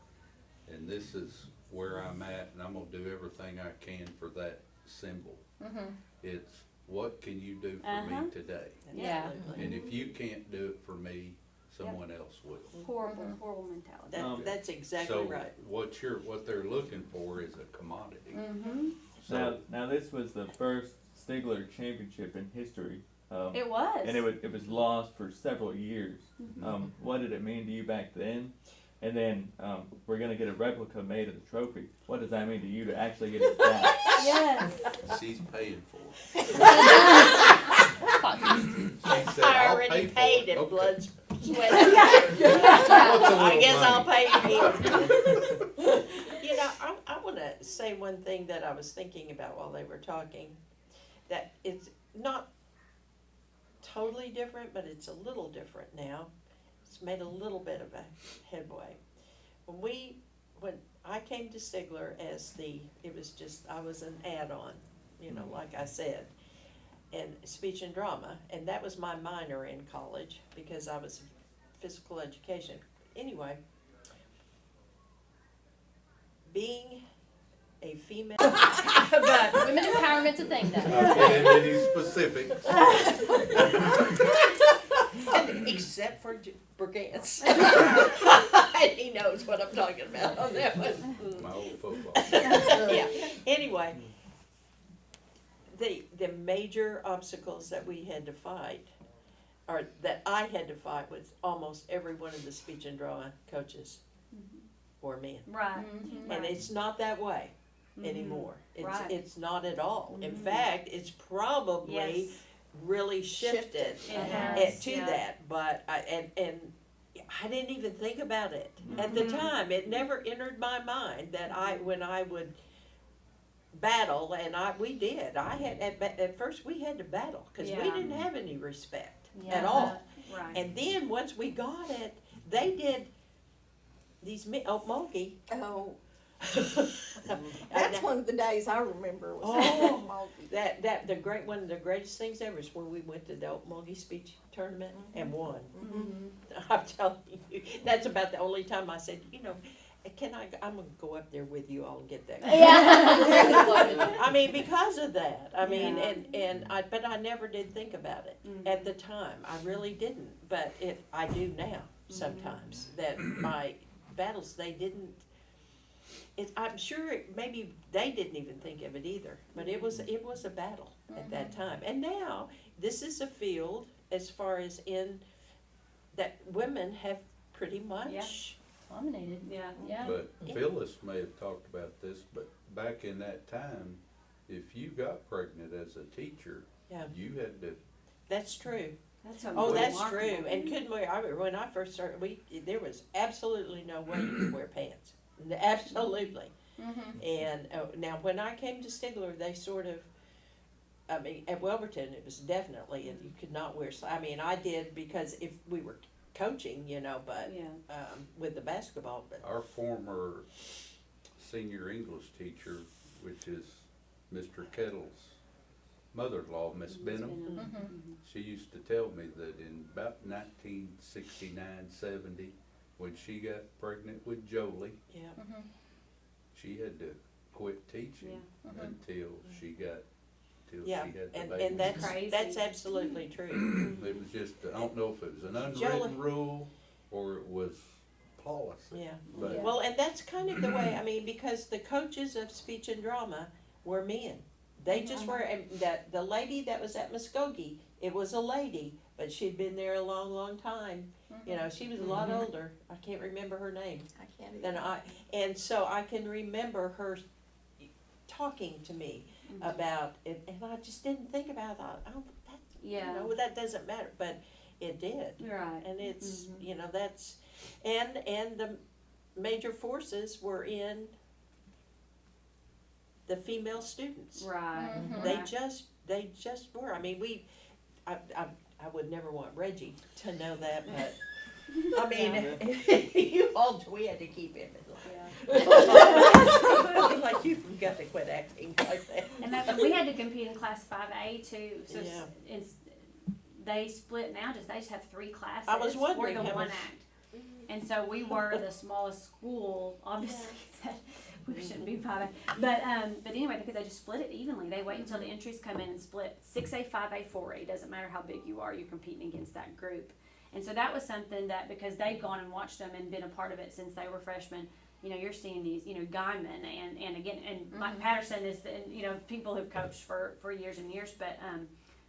and this is where I'm at, and I'm gonna do everything I can for that symbol. It's, what can you do for me today? Yeah. And if you can't do it for me, someone else will. Horrible mentality. That's exactly So right. what they're looking for is a commodity. Now, this was the first Stigler championship in history. It was. And it was lost for several years. What did it mean to you back then? And then we're going to get a replica made of the trophy. What does that mean to you to actually get it back? Yes. She's paying for it. Fuck. She said, I I'll already pay for paid it. in Okay. blood, sweat. What's a I little guess I'll money? pay you. I want to say one thing that I was thinking about while they were talking, that it's not totally different, but it's a little different now. made a little bit of a headway. When I came to Stigler I was an add-on, like I said, and speech and drama, and that was my minor in college because I was physical education. Anyway, being a female, but Women empowerment's a thing, though. Not getting any specifics. except for Brigance. And he knows what I'm talking about on that one. My old football. Yeah, anyway, the major obstacles that we had to fight, or that I had to fight with almost every one of the speech and drama coaches were men. Right. And it's not that way anymore. Right. It's not at all. In fact, it's probably Yes. really shifted It has, to yeah. that. But I didn't even think about it at the time. It never entered my mind that when I would battle, and we did. I had at first we had to battle because we Yeah. didn't have any respect Yeah. at all. Right. And then once we got it, they did these Mulkey. Oh, that's one of the days I remember was Oh, that the one of the greatest things ever is when we went to the Mulkey speech tournament and won. I'm telling you, that's about the only time I said, I'm gonna go up there with you all and get that. Yeah. I mean, because of that. I mean, Yeah. but I never did think about it at the time. I really didn't. But I do now sometimes. That my battles, they didn't. I'm sure maybe they didn't even think of it either. But it was a battle at that time. And now this is a field as far as in that women have pretty much. Dominated. Yeah. Yeah. But Phyllis may have talked about this, but back in that time, if you got pregnant as a teacher, Yeah. you had to. That's true. That's Oh, that's remarkable. true. And couldn't wear. When I first started, there was absolutely no way you could wear pants. Absolutely. And now, when I came to Stigler, they sort of. I mean, at Welberton, it was definitely you could not wear. I mean, I did because if we were coaching, but Yeah. with the basketball, but Our former senior English teacher, which is Mr. Kettle's mother-in-law, Miss Benham, she used to tell me that in about 1969, 70, when she got pregnant with Jolie, yeah. she had to quit teaching until she got, Yeah, she had the and baby. that's Crazy. absolutely true. It was just, I don't know if it was an unwritten Jolie- rule or it was policy. Yeah. But Well, and that's kind of the way. I mean, because the coaches of speech and drama were men. They just were. And the lady that was at Muskogee, it was a lady, but she'd been there a long, long time. She was a lot older. I can't remember her name. I can't Then and so I can remember her talking to me about it, and I just didn't think about it. I thought, oh, that, Yeah. that doesn't matter, but it did. Right. And it's, that's, and the major forces were in the female students. Right. They just were. I mean, I would never want Reggie to know that, but, I mean, we had to keep him in line. Like, you've got to quit acting like that. And we had to compete in class 5A too. So Yeah. they split now. They just have 3 classes. I was wondering We're the how one much- act. And so we were the smallest school. Obviously, that we shouldn't be 5A. But anyway, because they just split it evenly. They wait until the entries come in and split 6A, 5A, 4A. Doesn't matter how big you are, you're competing against that group. And so that was something that, because they've gone and watched them and been a part of it since they were freshmen, you're seeing these, Guyman and again, and Mike Patterson is, people who've coached for years and years, but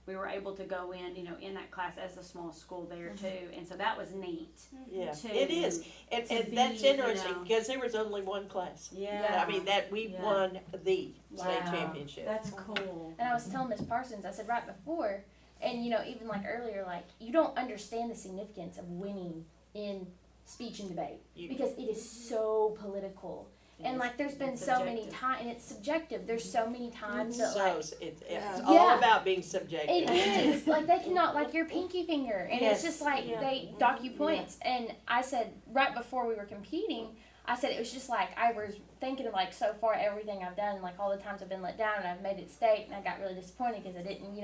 we were able to go in that class as the smallest school there too. And so that was neat. Yeah, to- it is. And to that's be, interesting because there was only one class. Yeah. I mean, that we Yeah. won the state Wow. championship. That's cool. And I was telling Miss Parsons, I said right before, and even like earlier, like you don't understand the significance of winning in speech and debate because it is so political. And like, there's been so many times, and it's subjective. There's so many times that So like, it's Yeah. all Yeah. about being subjective. it is like they cannot like your pinky finger, and Yes. it's just like Yeah. they dock you points. And I said right before we were competing, I said it was just like I was thinking of like so far everything I've done, like all the times I've been let down, and I've made it state, and I got really disappointed because I didn't,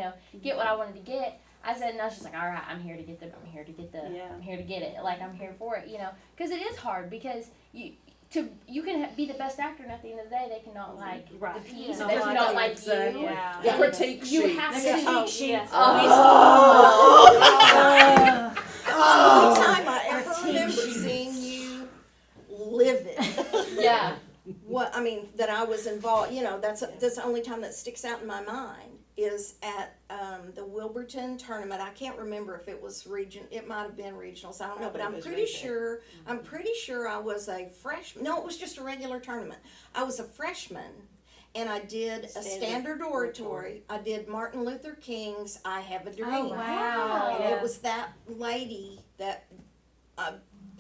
get what I wanted to get. I said, and I was just like, all right, I'm here to get I'm here to get it. Like, I'm here for it, because it is hard, because you can be the best actor, and at the end of the day, they cannot like Right. the piece, Yeah. they cannot like you. Yeah. The critique You sheet. have The to. critique sheets. Only time I ever Critique remember sheets. seeing you livid. Yeah. That I was involved, that's the only time that sticks out in my mind is at the Wilburton tournament. I can't remember if it was it might have been regionals, I don't know, but I'm pretty sure I was a freshman. No, it was just a regular tournament. I was a freshman, and I did a standard oratory. I did Martin Luther King's I Have a Dream. Oh, wow. And it was that lady that,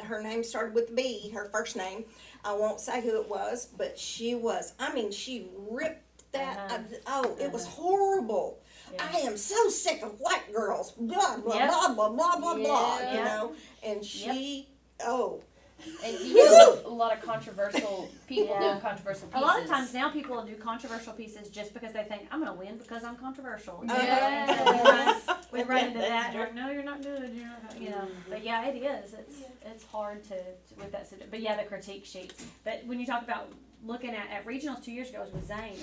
her name started with B, her first name. I won't say who it was, but she ripped that. It was horrible. Yeah. I am so sick of white girls, blah, blah, Yep. blah, blah, blah, blah, blah, Yeah. And she, And you get a lot of controversial people Yeah. doing controversial pieces. A lot of times now people will do controversial pieces just because they think I'm going to win because I'm controversial. Yes. We run into That's that. true. Like, no, you're not good. You're not, But yeah, it is. It's hard to with that. But yeah, the critique sheets. But when you talk about looking at regionals 2 years ago, it was with Zane,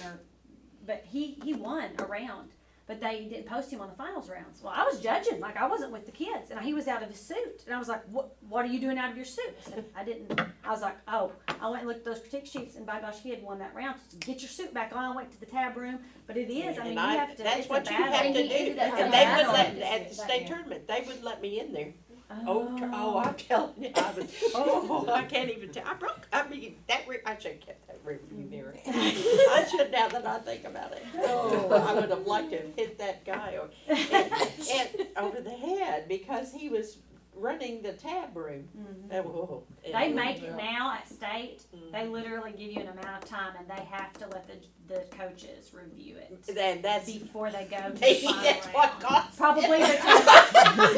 but he won a round. But they didn't post him on the finals rounds. Well, I was judging, like I wasn't with the kids, and he was out of his suit, and I was like, "What are you doing out of your suit?" I said, I didn't. I was like, "Oh," I went and looked at those critique sheets, and by gosh, he had won that round. So get your suit back on. I went to the tab room, but it is. I mean, you have to. That's it's what a you battle. have to And do. he ended up And winning they that would one. at the state tournament, they wouldn't let me in there. I'm telling you, I can't even tell. I should have kept that rearview mirror. I should, now that I think about it. I would have liked to have hit that guy and over the head because he was running the tab room. They make it now at state. They literally give you an amount of time, and they have to let the coaches review it Then that's before they go to the that's final what round. cost. Probably because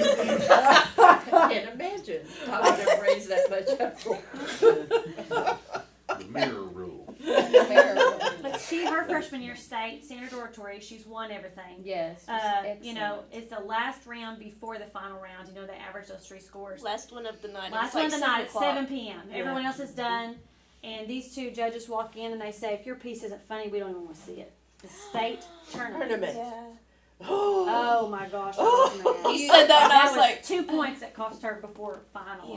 I can't imagine. I would have raised that much up. The mirror rule. but her freshman year state standard oratory, she's won everything. Yes. It's the last round before the final round. They average those three scores. Last one of the night. Last one of the night at 7 p.m. Everyone else is done, and these two judges walk in and they say, "If your piece isn't funny, we don't even want to see it." The state tournament. Oh my gosh! I was mad. You said that, and I was was like, 2 points that cost her before finals.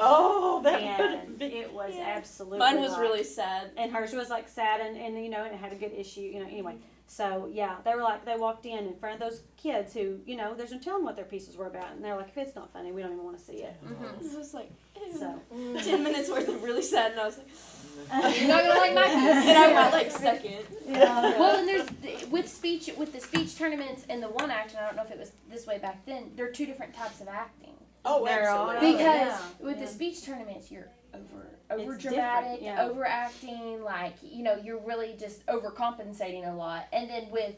That would And have been. it was Yeah. absolutely. mine was like- really sad. And hers was like sad, and and it had a good issue. Anyway. So yeah, they were like, they walked in front of those kids who, there's no telling what their pieces were about, and they're like, if it's not funny, we don't even want to see it. It was like So 10 minutes worth of really sad, and I was like, You're not gonna like my piece. and I got like second. yeah. Well, and there's with the speech tournaments and the one act, and I don't know if it was this way back then. There are two different types of acting. Oh, They're all- absolutely. Because yeah, with yeah. the speech tournaments, you're over It's dramatic, different, yeah. overacting, like you're really just overcompensating a lot. And then with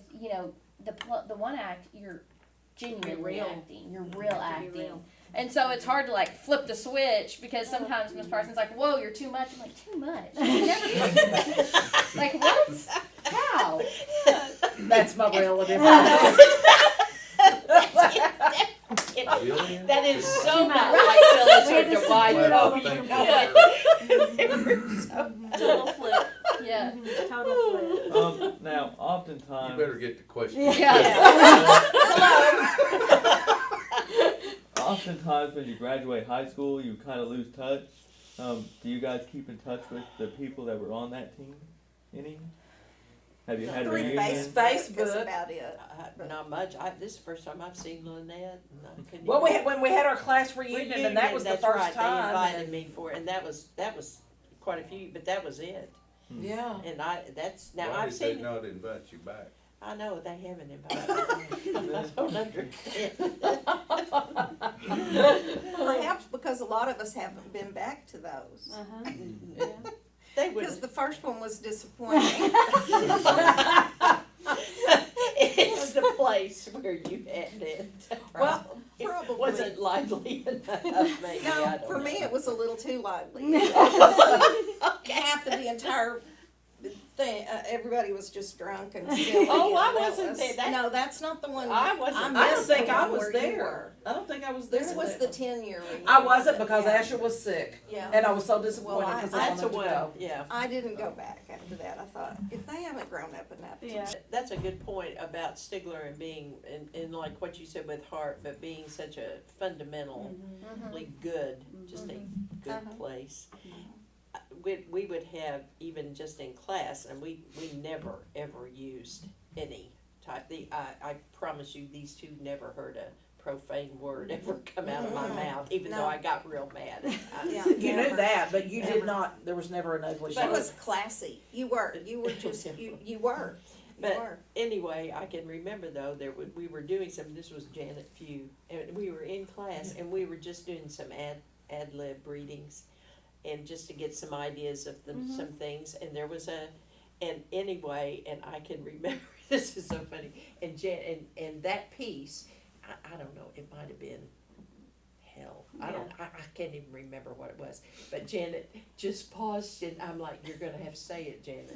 the one act, you're genuinely real. acting, you're real acting. real. And so it's hard to like flip the switch because sometimes Miss Parsons like, "Whoa, you're too much." I'm like, "Too much? You never too much." Like what? How? That's my relative. Really? That is so Too not much. like Phyllis We or had to Dwight. Well, Oh, I you think know it. Total flip. Yeah. Total flip. Now, You oftentimes, better get the question. oftentimes when you graduate high school, you kind of lose touch. Do you guys keep in touch with the people that were on that team? Any? Have you had a Through reunion? Facebook is Facebook. about it. Not much. This is the first time I've seen Lynette. And I couldn't Well, even- when we had our class reunion, and that was the that's first right, time. They invited me for it, and that was quite a few, but that was it. Yeah. And now Why I've did they seen. not invite you back? I know they haven't invited me. I don't understand. Perhaps because a lot of us haven't been back to those. Uh-huh. Mm-hmm. They would. Because the first one was disappointing. It's the place where you had it. Well, probably. It wasn't lively enough, maybe. I No, don't for me, know. it was a little too lively. Half of the entire thing, everybody was just drunk and silly. Oh, I and that wasn't was- there. That- No, that's not the one. I wasn't. I don't missed think the I one was where you there. were. I don't think I was there. This was the 10-year reunion. I wasn't because Yeah. Asher was sick, Yeah. and I was so disappointed Well, because I- I That's a wanted to well, go. yeah. I didn't go back after that. I thought, if they haven't grown up enough to Yeah. That's a good point about Stigler and being, and like what you said with Hart, but being such a fundamentally good, just a good Uh-huh. place. We would have, even just in class, and we never ever used any type, I promise you, these two never heard a profane word ever come out of my mouth, even though No. I got real mad. Yeah. You knew Never. that, but you did Never. not. There was never an ugly She word. was classy. You were just, you were. But You were. anyway, I can remember though, we were doing some, this was Janet Few, and we were in class and we were just doing some ad lib readings and just to get some ideas of some things, and there was and anyway, and I can remember, this is so funny, and and that piece, I don't know, it might have been hell. I can't even remember what it was. But Janet just paused and I'm like, you're gonna have to say it, Janet.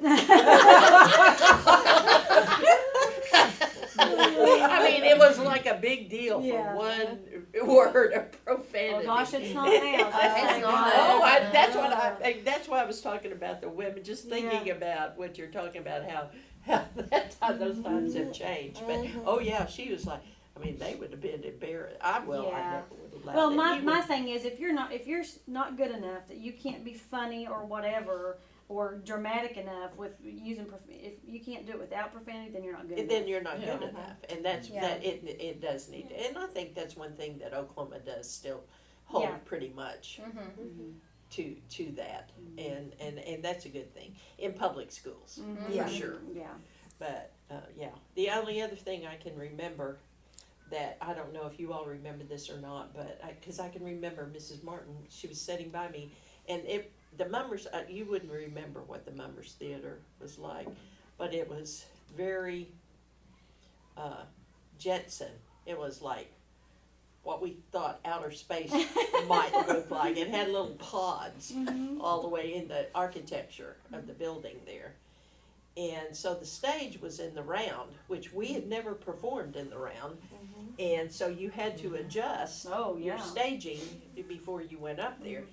I mean, it was like a big deal for Yeah. one word of profanity. Oh gosh, it's not now. It's not. Oh, that's why I was talking about the women, just thinking about what you're talking about, how those times have changed. But oh yeah, she was like, I mean, they would have been embarrassed. I never would have allowed Well, it. my thing is, if you're not good enough that you can't be funny or whatever or dramatic enough with using if you can't do it without profanity, then you're not good enough. Then you're not good enough, and that's Yeah. that. It does need, and I think that's one thing that Oklahoma does still hold pretty much to that, and that's a good thing in public schools Yeah. for sure. Yeah. But yeah, the only other thing I can remember that I don't know if you all remember this or not, but because I can remember Mrs. Martin, she was sitting by me, and the Mummers, you wouldn't remember what the Mummers Theater was like, but it was very Jetson. It was like what we thought outer space might look like. It had little pods all the way in the architecture of the building there. And so the stage was in the round, which we had never performed in the round. And so you had to adjust your staging before you went up there.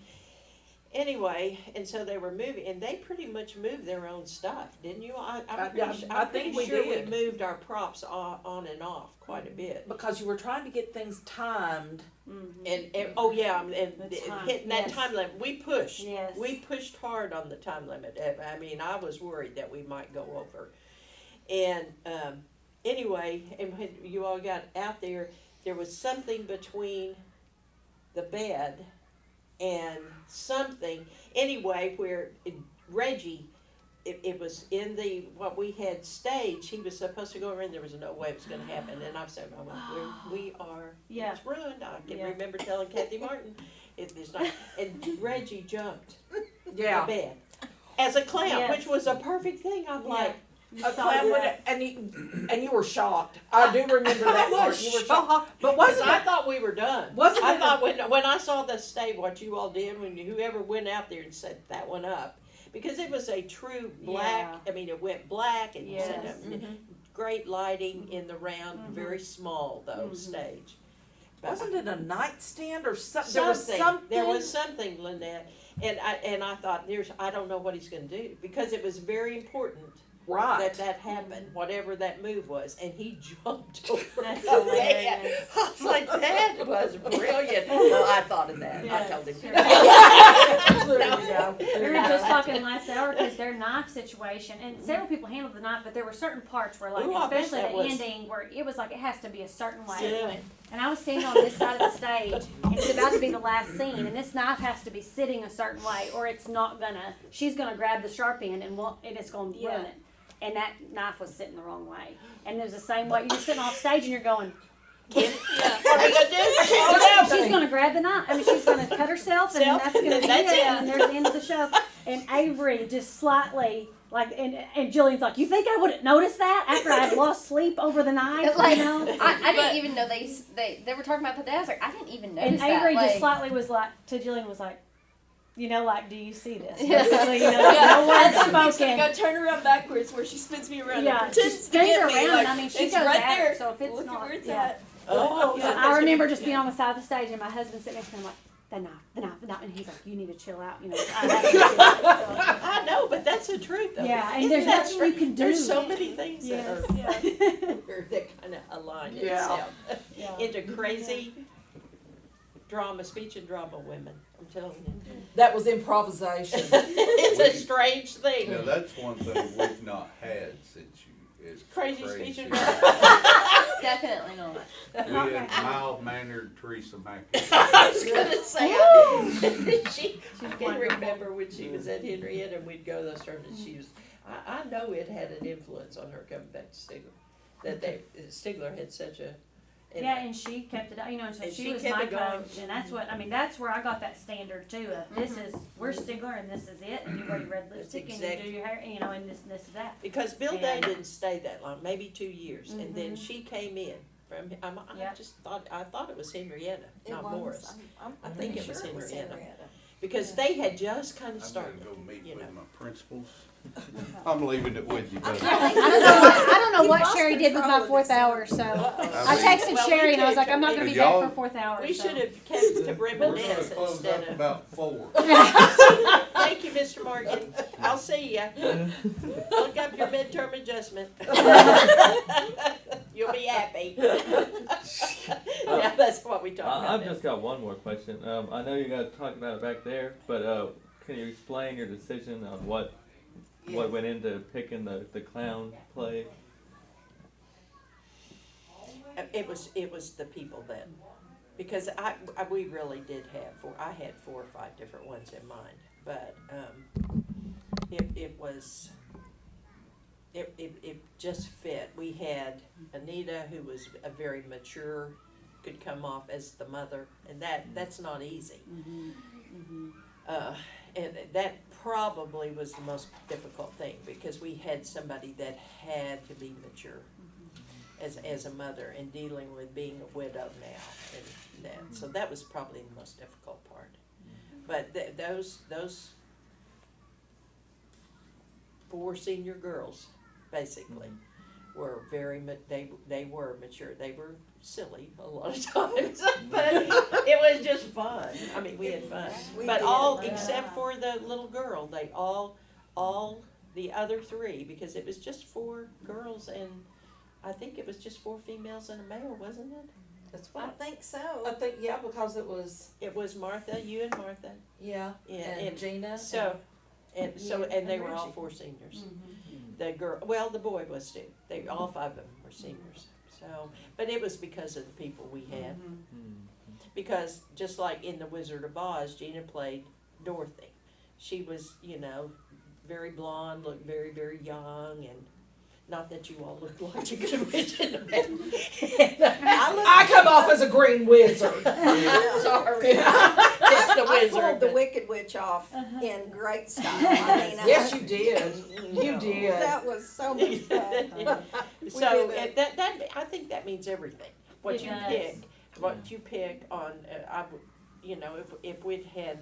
Anyway, and so they were moving, and they pretty much moved their own stuff, didn't you? I'm pretty we sure did. we moved our props on and off quite a bit. Because you were trying to get things timed. And oh yeah, and The time, hitting that yes. time limit, we pushed. Yes. We pushed hard on the time limit. I mean, I was worried that we might go over. And anyway, and when you all got out there, there was something between the bed and something, anyway, where Reggie, it was in what we had staged, he was supposed to go around, there was no way it was going to happen, and I said, we are, it's ruined. I can remember telling Kathy Martin, it's not, and Reggie jumped the bed as a clown, which was a perfect thing. I'm like, A clown would and you were shocked. I do remember that part. You were shocked. But wasn't I thought we were done. Wasn't I it thought when I saw the stage, what you all did, when whoever went out there and set that one up, because it was a true black. Yeah. I mean, it went black and Yes. set up great lighting in the round, very small though stage. But wasn't it a nightstand or something? There was something, Lynette, and I thought, I don't know what he's going to do, because it was very important. Right. That happened, whatever that move was, and he jumped over That's the bed. hilarious. I was like, that was brilliant. Well, I thought of that. I told him. We were just talking last hour because their knife situation, and several people handled the knife, but there were certain parts where, like, Ooh, I bet especially that the was- ending, where it was like it has to be a certain way. Yeah. And I was standing on this side of the stage, and it's about to be the last scene, and this knife has to be sitting a certain way, or it's not gonna. She's gonna grab the sharp end, and it's gonna ruin it. And that knife was sitting the wrong way. And there's the same way you're sitting off stage, and you're going. What are we going to do? She's gonna grab the knife. I mean, she's gonna cut herself, and that's gonna be That's it. it. And there's the end of the show. and Avery just slightly, like, and Jillian's like, you think I wouldn't notice that after I had lost sleep over the night, Like, you know? I didn't even know they were talking about that. I was like, I didn't even notice And that. Avery Like, just slightly was like, to Jillian was like, you know, like, do you see this? Yeah. Basically, you know, Yeah, no and words then she's spoken. gonna go turn around backwards where she spins me around Yeah, and she pretends to spins get her me. around, Like, and I mean, she it's goes right at her, there. so if it's Look not, at where it's yeah. at. Oh, Yeah, I remember just being on the side of the stage and my husband sitting next to me, I'm like, the knife, and he's like, you need to chill out, you know. I have to chill out, so. I know, but that's the truth, though. Yeah, and Isn't there's that nothing true? you can do. There's so many things Yes. that kind of align Yeah. itself Yeah. into crazy drama, speech and drama women. I'm telling you. That was improvisation. It's a strange thing. Now, that's one thing we've not had since you, is Crazy speech and drama. definitely not. We had mild-mannered Teresa Mackey. I was gonna say, I can remember when she was at Henrietta and we'd go to those tournaments. She was, I know it had an influence on her coming back to Stigler. Stigler had such a. Yeah, and she kept it, you know, so And she she was kept my it going. coach, and that's what, I mean, that's where I got that standard too, of this is, we're Stigler and this is it, and you wear your red lipstick and you do exactly- your hair, you know, and this is that. Because Bill Day And- didn't stay that long, maybe 2 years, and then Mhm. she came in from. Yeah. I thought it was Henrietta, It not was. Morris, I'm I think pretty it was sure Henrietta. because they had just kind of I'm started. gonna go meet you with know. my principals. I'm leaving it with you, buddy. I don't know You what lost Sherry did with my control of fourth this. hour, so Uh-oh. I texted Well, Sherry we and I was did. like, I'm not going to be Y'all- back for fourth hour. We so. should have kept to We're reminisce gonna close instead up of. about 4. Thank you, Mr. Morgan. I'll see ya. Look up your midterm adjustment. You'll be happy. Yeah, that's what we talked about. I've just got one more question. I know you guys talked about it back there, but can you explain your decision on what went into picking the clown play? It was the people then, because we really did have I had 4 or 5 different ones in mind, but it just fit. We had Anita, who was a very mature, could come off as the mother, and that's not easy. And that probably was the most difficult thing, because we had somebody that had to be mature as a mother and dealing with being a widow now and that. So that was probably the most difficult part. But those 4 senior girls basically were they were mature. They were silly a lot of times, but it was just fun. I mean, we had fun. We But did, all yeah. except for the little girl, they all the other 3, because it was just 4 girls and I think it was just 4 females and a male, wasn't it? That's I what think so. I think, yeah, because it was, It was Martha, you and Martha, yeah, and and Gina. and and they were all Reggie. 4 seniors. The boy was too. All 5 of them were seniors. So, but it was because of the people we had. Because just like in The Wizard of Oz, Gina played Dorothy. She was, very blonde, looked very, very young, and not that you all look like you could imagine. I come off as a green wizard. Sorry. It's the I wizard. pulled the but- Wicked Witch off in great style. I mean, Yes, you did. You No. did. that was so much fun. So did that I think that means everything. What It you does. pick, what you pick on, if we'd had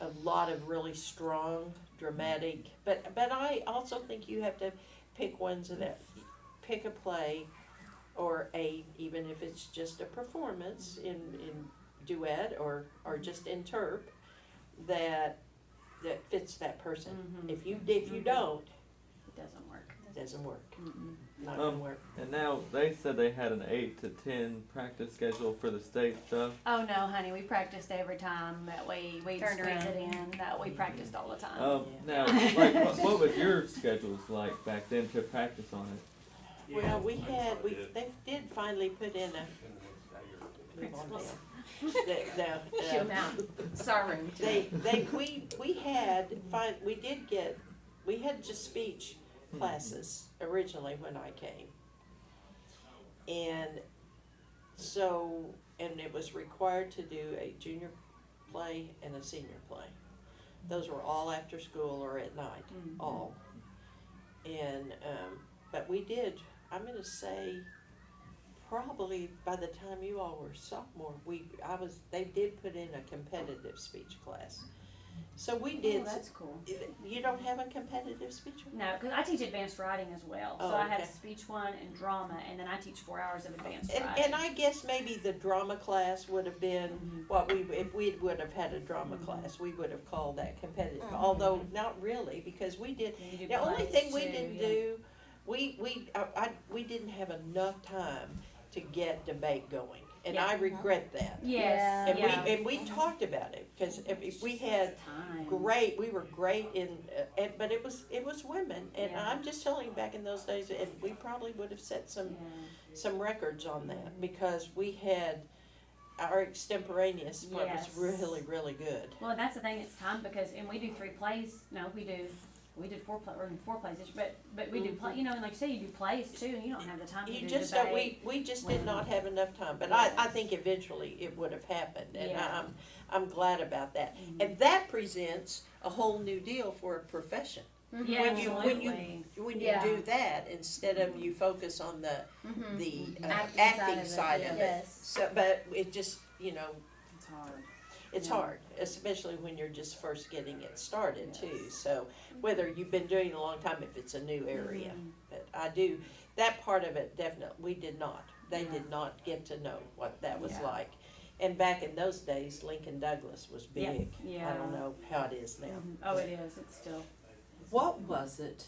a lot of really strong, dramatic, but I also think you have to pick ones that pick a play, or even if it's just a performance in duet or just interp, that fits that person. If you don't, It doesn't work. it doesn't work. Not gonna work. And now they said they had an 8 to 10 practice schedule for the state stuff. Oh no, honey, we practiced every time that we Turned squeezed around. it in. That we practiced all the time. Now, like, what was your schedules like back then to practice on it? Well, they did finally put in a. Move on down. Chill out. Sorry. We had just speech classes originally when I came. And so, and it was required to do a junior play and a senior play. Those were all after school or at night, all. And, but we did, I'm gonna say, probably by the time you all were sophomore, they did put in a competitive speech class. So we did. Oh, that's cool. You don't have a competitive speech one? No, because I teach advanced writing as well. Oh, So I have okay. speech 1 and drama, and then I teach 4 hours of advanced And, writing. and I guess maybe the drama class would have been what if we would have had a drama class, we would have called that competitive. Although not really, because we did. And you do The only plays thing we too, didn't yeah. do, we didn't have enough time to get debate going, and Yeah. I regret that. Yes. And yeah. we talked about it because if we had Time. we were great but it was women, and Yeah. I'm just telling you, back in those days, and we probably would have set some records on that because we had our extemporaneous part Yes. was really, really good. Well, that's the thing. It's time because, and we do 3 plays. No, we did 4 plays, but we do play. You know, and like you say, you do plays too, and you don't have the time to You do just debate. we just did not have enough time, but Yes. I think eventually it would have happened, and Yeah. I'm glad about that. And that presents a whole new deal for a profession. Yeah, when you absolutely. when you Yeah. do that, instead of you focus on the Acting acting side side of of it, it. yes. So, but it just, you know, It's hard. it's Yeah. hard, especially when you're just first getting it started too. So whether you've been doing it a long time, if it's a new area, but I do that part of it definitely. We did not. They Yeah. did not get to know what that was Yeah. like. And back in those days, Lincoln Douglas was Yeah. big. Yeah. I don't know how it is now. Oh, it is. It's still. What was it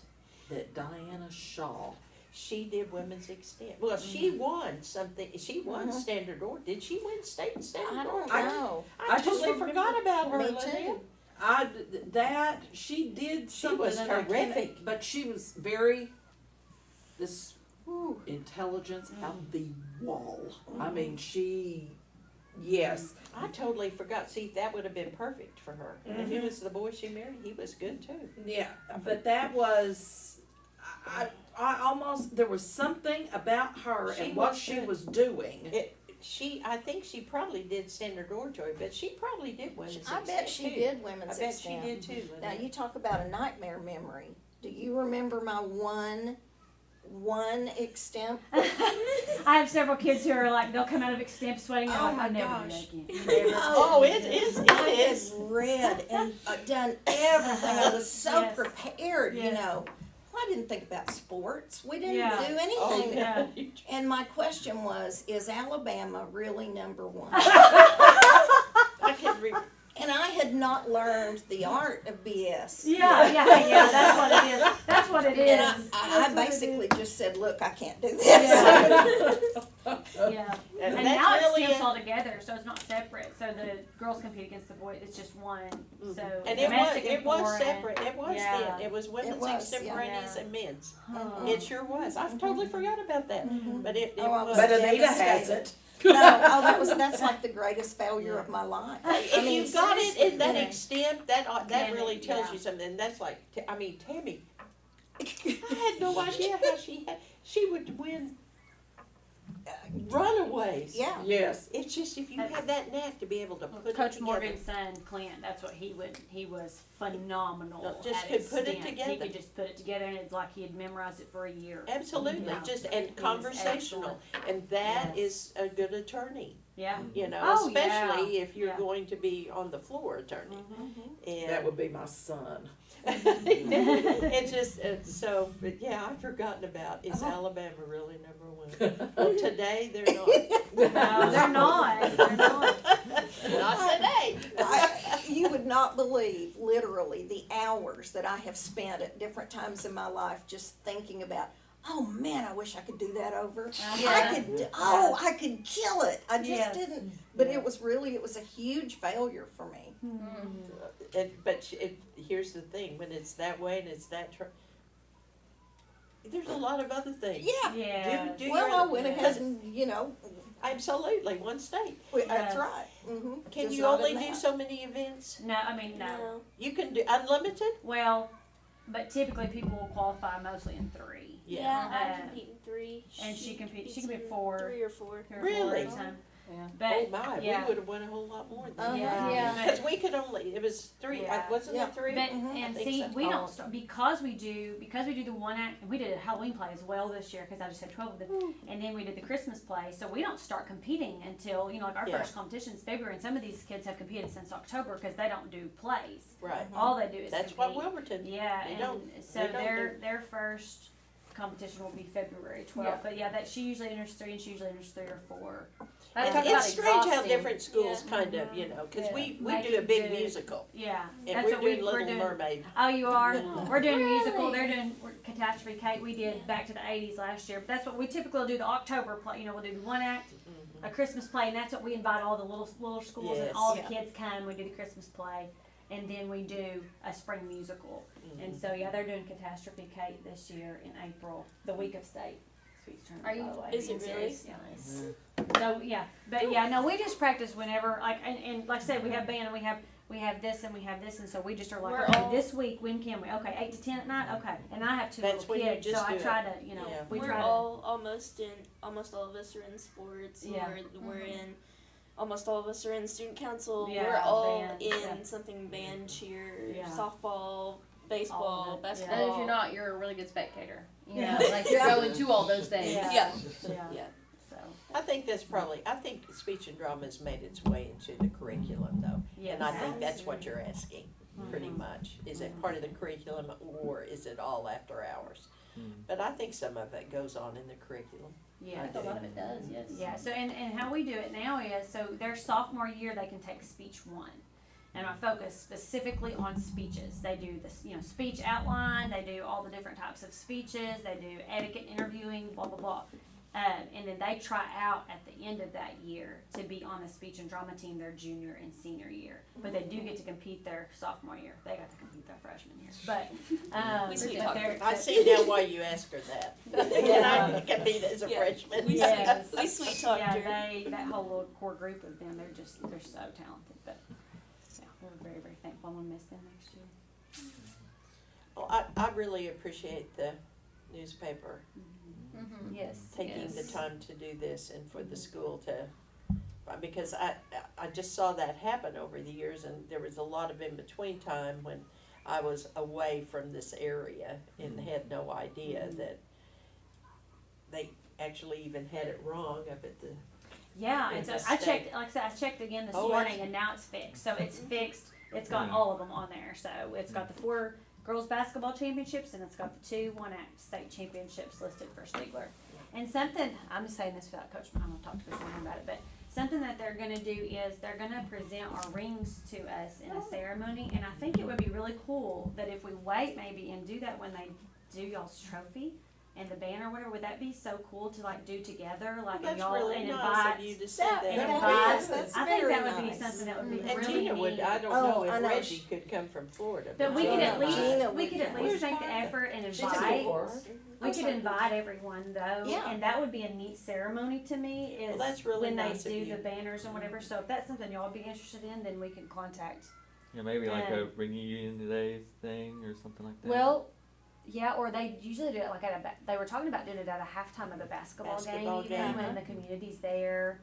that Diana Shaw? She did women's extent. Well, she won something. She won Standard Orange. Did she win state and Standard I Orange? don't know. I just totally remember- forgot about her. Me Olivia. too. She did She something. was and I can't- terrific. but she was very this intelligence out the wall. I mean, yes. I totally forgot. See, that would have been perfect for her. And who was the boy she married? He was good too. Yeah, but that was, I almost, there was something about her She and what was she good. was doing. I think she probably did Standard Orange, but she probably did women's I bet she extent, too. did women's I bet extent. she did too. Now, Lydia. you talk about a nightmare memory. Do you remember my one extemp? I have several kids who are like, they'll come out of extemp sweating. And Oh they're like, my I'll never gosh. do that again. Oh, it is. It I is. had read and done everything. I was so Yes. prepared, you Yes. know. Well, I didn't think about sports. We didn't Yeah. do Oh, anything. Yeah. And my question was, is Alabama really number one? I can And I had not learned the art of BS. Yeah, that's what it is. That's what it is. And I That's what it basically just said, look, I can't do this. Yeah. And And that's now really it's it. all together, so it's not separate. So the girls compete against the boys. It's just one. So And it was domestic and was foreign. separate. It was Yeah. then. It was women's was, yeah. extemporaneous Yeah. and men's. Huh. It sure was. I totally forgot about that. But it Oh, I was. was But Anita has devastated. it. No, that's like the greatest failure of my life. If you got it in that Yeah. extent, that Yeah, really tells yeah. you something. That's like, I mean, Tammy. I had no idea how she would win runaways. Yeah. Yes. It's just if you had that knack to be able to put Coach it together. Morgan's son, Clint, that's what he was phenomenal. Just at could put it extent. together. He could just put it together, and it's like he had memorized it for a year. Absolutely, Yeah. just and conversational, and that is a good attorney. Yeah. You know, Oh, especially yeah. if you're Yeah. going to be on the floor attorney. And That would be my son. it's just so. But yeah, I've forgotten about is Alabama really number one? Well, today they're not. No, they're not. They're not. Not today. You would not believe, literally, the hours that I have spent at different times in my life just thinking about, oh man, I wish I could do that over. I could kill it. I just Yes. didn't. But it was a huge failure for me. Here's the thing: when it's that way and it's that, there's a lot of other things. Yeah. Yeah. Do Well, your, I went ahead and, absolutely one state. that's Yes. right. Mm-hmm. Can Just you not only in do that. so many events? No, I mean no. No. You can do unlimited. Well, but typically people will qualify mostly in 3. Yeah, I Uh, compete in 3. and she competes in in 4. 3 or 4. 3 or 4 Really? at a time. But Oh my, yeah. we would have won a whole lot more than Yeah. Yeah. Because we could only, it was three, Yeah. wasn't Yeah. it three? But, Mhm. and I think see, so. we don't start, because we do the one act, and we did a Halloween play as well this year, cause I just had 12 of them, and then we did the Christmas play, so we don't start competing until, like our Yeah. first competition's February, and some of these kids have competed since October, cause they don't do plays. Right. All they do is That's compete. what Wilburton, Yeah, they and don't- so they don't their first competition will be February 12th, but yeah, that she usually enters 3, and she usually enters 3 or 4. it's, Talk about it's strange how exhausting. different schools Yeah. kind of, cause Yeah. we Make do a it big good. musical. Yeah, And that's we're what doing we're Little doing. Mermaid. Oh, you are? Oh, We're doing a really? musical. They're doing Catastrophe Kate. We did Back to the 80s last year. But that's what we typically will do the October play. We'll do the one act, a Christmas play, and that's what we invite all the little schools Yes. and all the Yeah. kids come. We do the Christmas play, and then we do a spring musical. Mm-hmm. And so, yeah, they're doing Catastrophe Kate this year in April, the week of state. Speech tournament, Are you- by the way. Is it Being really? serious, yeah. Nice. So yeah, but yeah, no, we just practice whenever, and like I said, we have band and we have this and we have this, and so we just are like, We're okay, all- this week when can we? Okay, 8 to 10 at night. Okay, and I have 2 That's little when you kids, so just I do try it. to, Yeah. we We're try all almost all of us are in sports. Yeah. We're in, almost all of us are in student council. Yeah, we're all band, in yeah. something band, cheer, Yeah. softball, All baseball, of it, basketball. And if you're not, you're a really good spectator. You know, Yeah. like you're going to all those things. Yeah. Yeah. yeah, Yeah. so I think speech and drama has made its way into the curriculum though. yes. And I think that's what you're asking, pretty Mhm. much. Is it part of the curriculum or is it all after hours? Mm. But I think some of it goes on in the curriculum. Yeah. I think a lot of it does, yes. Yeah, so and how we do it now is, so their sophomore year they can take speech 1. And I focus specifically on speeches. They do this, speech outline, they do all the different types of speeches, they do etiquette interviewing, blah, blah, blah. And then they try out at the end of that year to be on the speech and drama team their junior and senior year. But they do get to compete their sophomore year. They got to compete their freshman year. But, We sweet but talk they're, I see now why you ask her that. And I can be as a Yeah. freshman. We Yes. we sweet talked yeah, her. that whole little core group of them, they're so talented. But yeah, we're very, very thankful. I'm gonna miss them next year. Well, I really appreciate the newspaper Mm-hmm. Yes. taking yes. the time to do this and for the school to, because I just saw that happen over the years and there was a lot of in-between time when I was away from this area and had no idea that they actually even had it wrong up at the, Yeah, in and so the I state. checked. Like I said, I checked again this Oh, morning, and now it's fixed. So it's fixed. It's got Yeah. all of them on there. So it's got the 4 girls basketball championships, and it's got the 2 one-act state championships listed for Stigler. And something, I'm just saying this without Coach, I'm gonna talk to Coach Warner about it, but something that they're gonna do is they're gonna present our rings to us in a ceremony, and I think it would be really cool that if we wait maybe and do that when they do y'all's trophy and the banner, or whatever, would that be so cool to like do together, like and that's y'all really and nice invite? of you to say That- that. And that invite, is, that's I think very that would be nice. something that would be And really Gina would, neat. I don't Oh, know I if know. Reggie could come from Florida. But we Oh, could no, at least, Gina we would could at come. least make the effort and She's a invite, course. we could invite everyone though, Yeah. and that would be a neat ceremony to me, is Well, that's really when nice they of do you. the banners and whatever, so if that's something y'all would be interested in, then we can contact. Yeah, maybe like a Um, reunion today's thing or something like that. Well, yeah, or they usually do it like they were talking about doing it at a halftime of a basketball Basketball game, even game. when the community's there.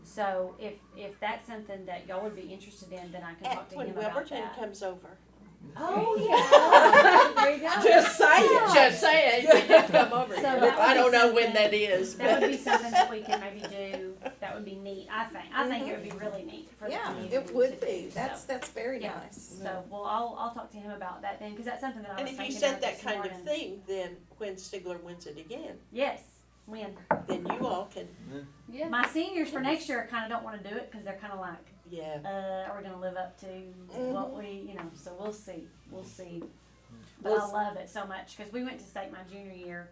So if that's something that y'all would be interested in, then I can talk to When him about Wilburton that. comes over. Oh, yeah. There you go. Just saying, Yeah. just saying, you can come over So here. that would I be don't know when something- that is, That would be but something that we can maybe do. That would be neat. I think it would be really neat for the Yeah, community it would to be. do, That's very yeah. nice. So well, I'll talk to him about that then, because that's something that I and was if you thinking set of that this kind morning. of thing, then when Stigler wins it again, Yes, when then you all can, Yeah. my seniors for next year kind of don't want to do it because they're kind of like, yeah. are we gonna live up to what we, so we'll see. But I love it so much because we went to state my junior year,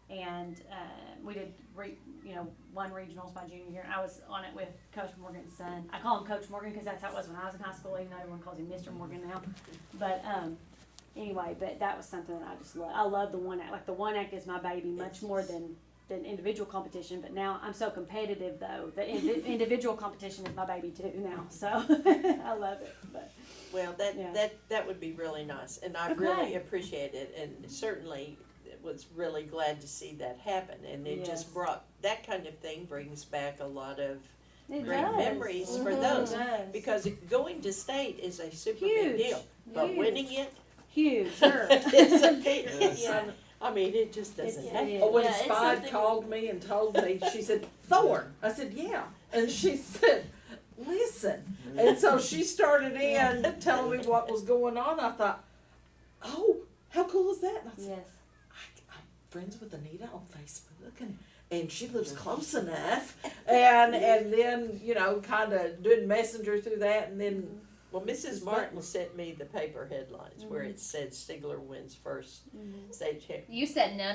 and we did one regionals my junior year. And I was on it with Coach Morgan's son. I call him Coach Morgan because that's how it was when I was in high school, even though everyone calls him Mr. Morgan now. But anyway, but that was something that I just love. I love the one act. Like the one act is my baby much more than individual competition, but now I'm so competitive though. The individual competition is my baby too now, so I love it. But Well, Yeah. that would be really nice, and I Okay. really appreciate it, and certainly was really glad to see that happen, and it Yes. just brought, that kind of thing brings back a lot of It great does. memories for Mhm. those. It does. Because going to state is a super Huge. big deal, but Huge. winning it, Huge, sure. it's, I mean, it just doesn't It happen. is. When Yeah, it's Spud something- called me and told me, she said, Thorn. I said, yeah. And she said, listen. And so she started in telling me what was going on. I thought, oh, how cool is that? And I said, Yes. I'm friends with Anita on Facebook, and she lives close enough. And then, you know, kind of doing messenger through that, and then Well, Mrs. Martin sent me the paper headlines where it said Stigler wins first state championship. You said no.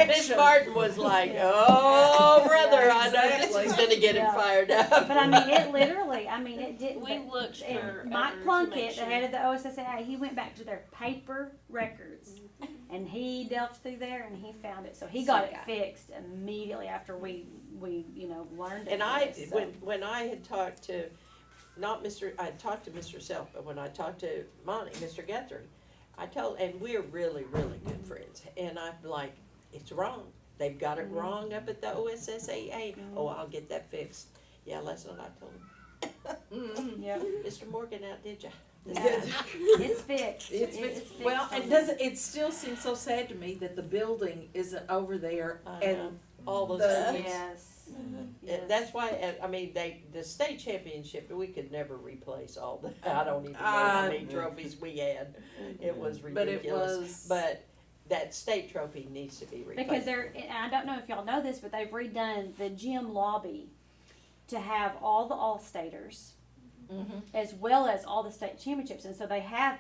Miss Martin was like, "Oh, brother, I know this is going to get him Yeah. fired up." But I mean, it literally, it didn't. We looked for Mike Plunkett, the head of the OSSAA, he went back to their paper records and he delved through there and he found it. So he got it fixed immediately after we learned it. And I, So- when I had talked to, I had talked to Mr. Self, but when I talked to Monty, Mr. Guthrie, and we're really, really good friends. And I'm like, it's wrong. They've got it wrong up at the OSSAA. Oh, I'll get that fixed. Yeah, that's what I told him. Yep. Mr. Morgan outdid ya. It's fixed. It's fixed. well, and doesn't it still seems so sad to me that the building isn't over there I know. and All those The- things. Yes. Yes. That's why, I mean, the state championship, we could never replace all the, I don't even know how many trophies we had. It was but it ridiculous. was But that state trophy needs to be replaced. Because I don't know if y'all know this, but they've redone the gym lobby to have all the All-Staters as well as all the state championships, and so they have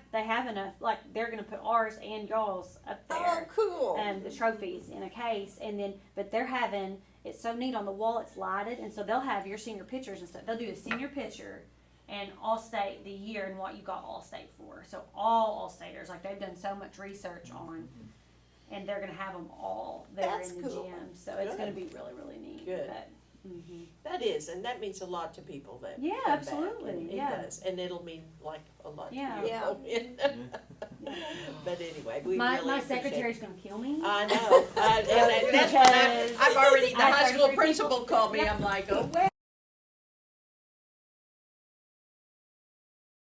enough. Like they're going to put ours and y'all's up Oh, there, cool. the trophies in a case, and then but they're having it's so neat on the wall. It's lighted, and so they'll have your senior pictures and stuff. They'll do a senior picture and All-State the year and what you got All-State for. So all All-Staters, like they've done so much research on. And they're gonna have them all there That's in the cool. gym, so it's Good. gonna be really, really neat. Good. But, That is, and that means a lot to people that Yeah, come absolutely, back. And yeah. It does, and it'll mean like a lot Yeah. to you. Yeah. But anyway, we my really my appreciate secretary's gonna kill me. I know, and that's when Because I've already, the I had high school 33 principal people- called me, Yep. I'm like, oh, well.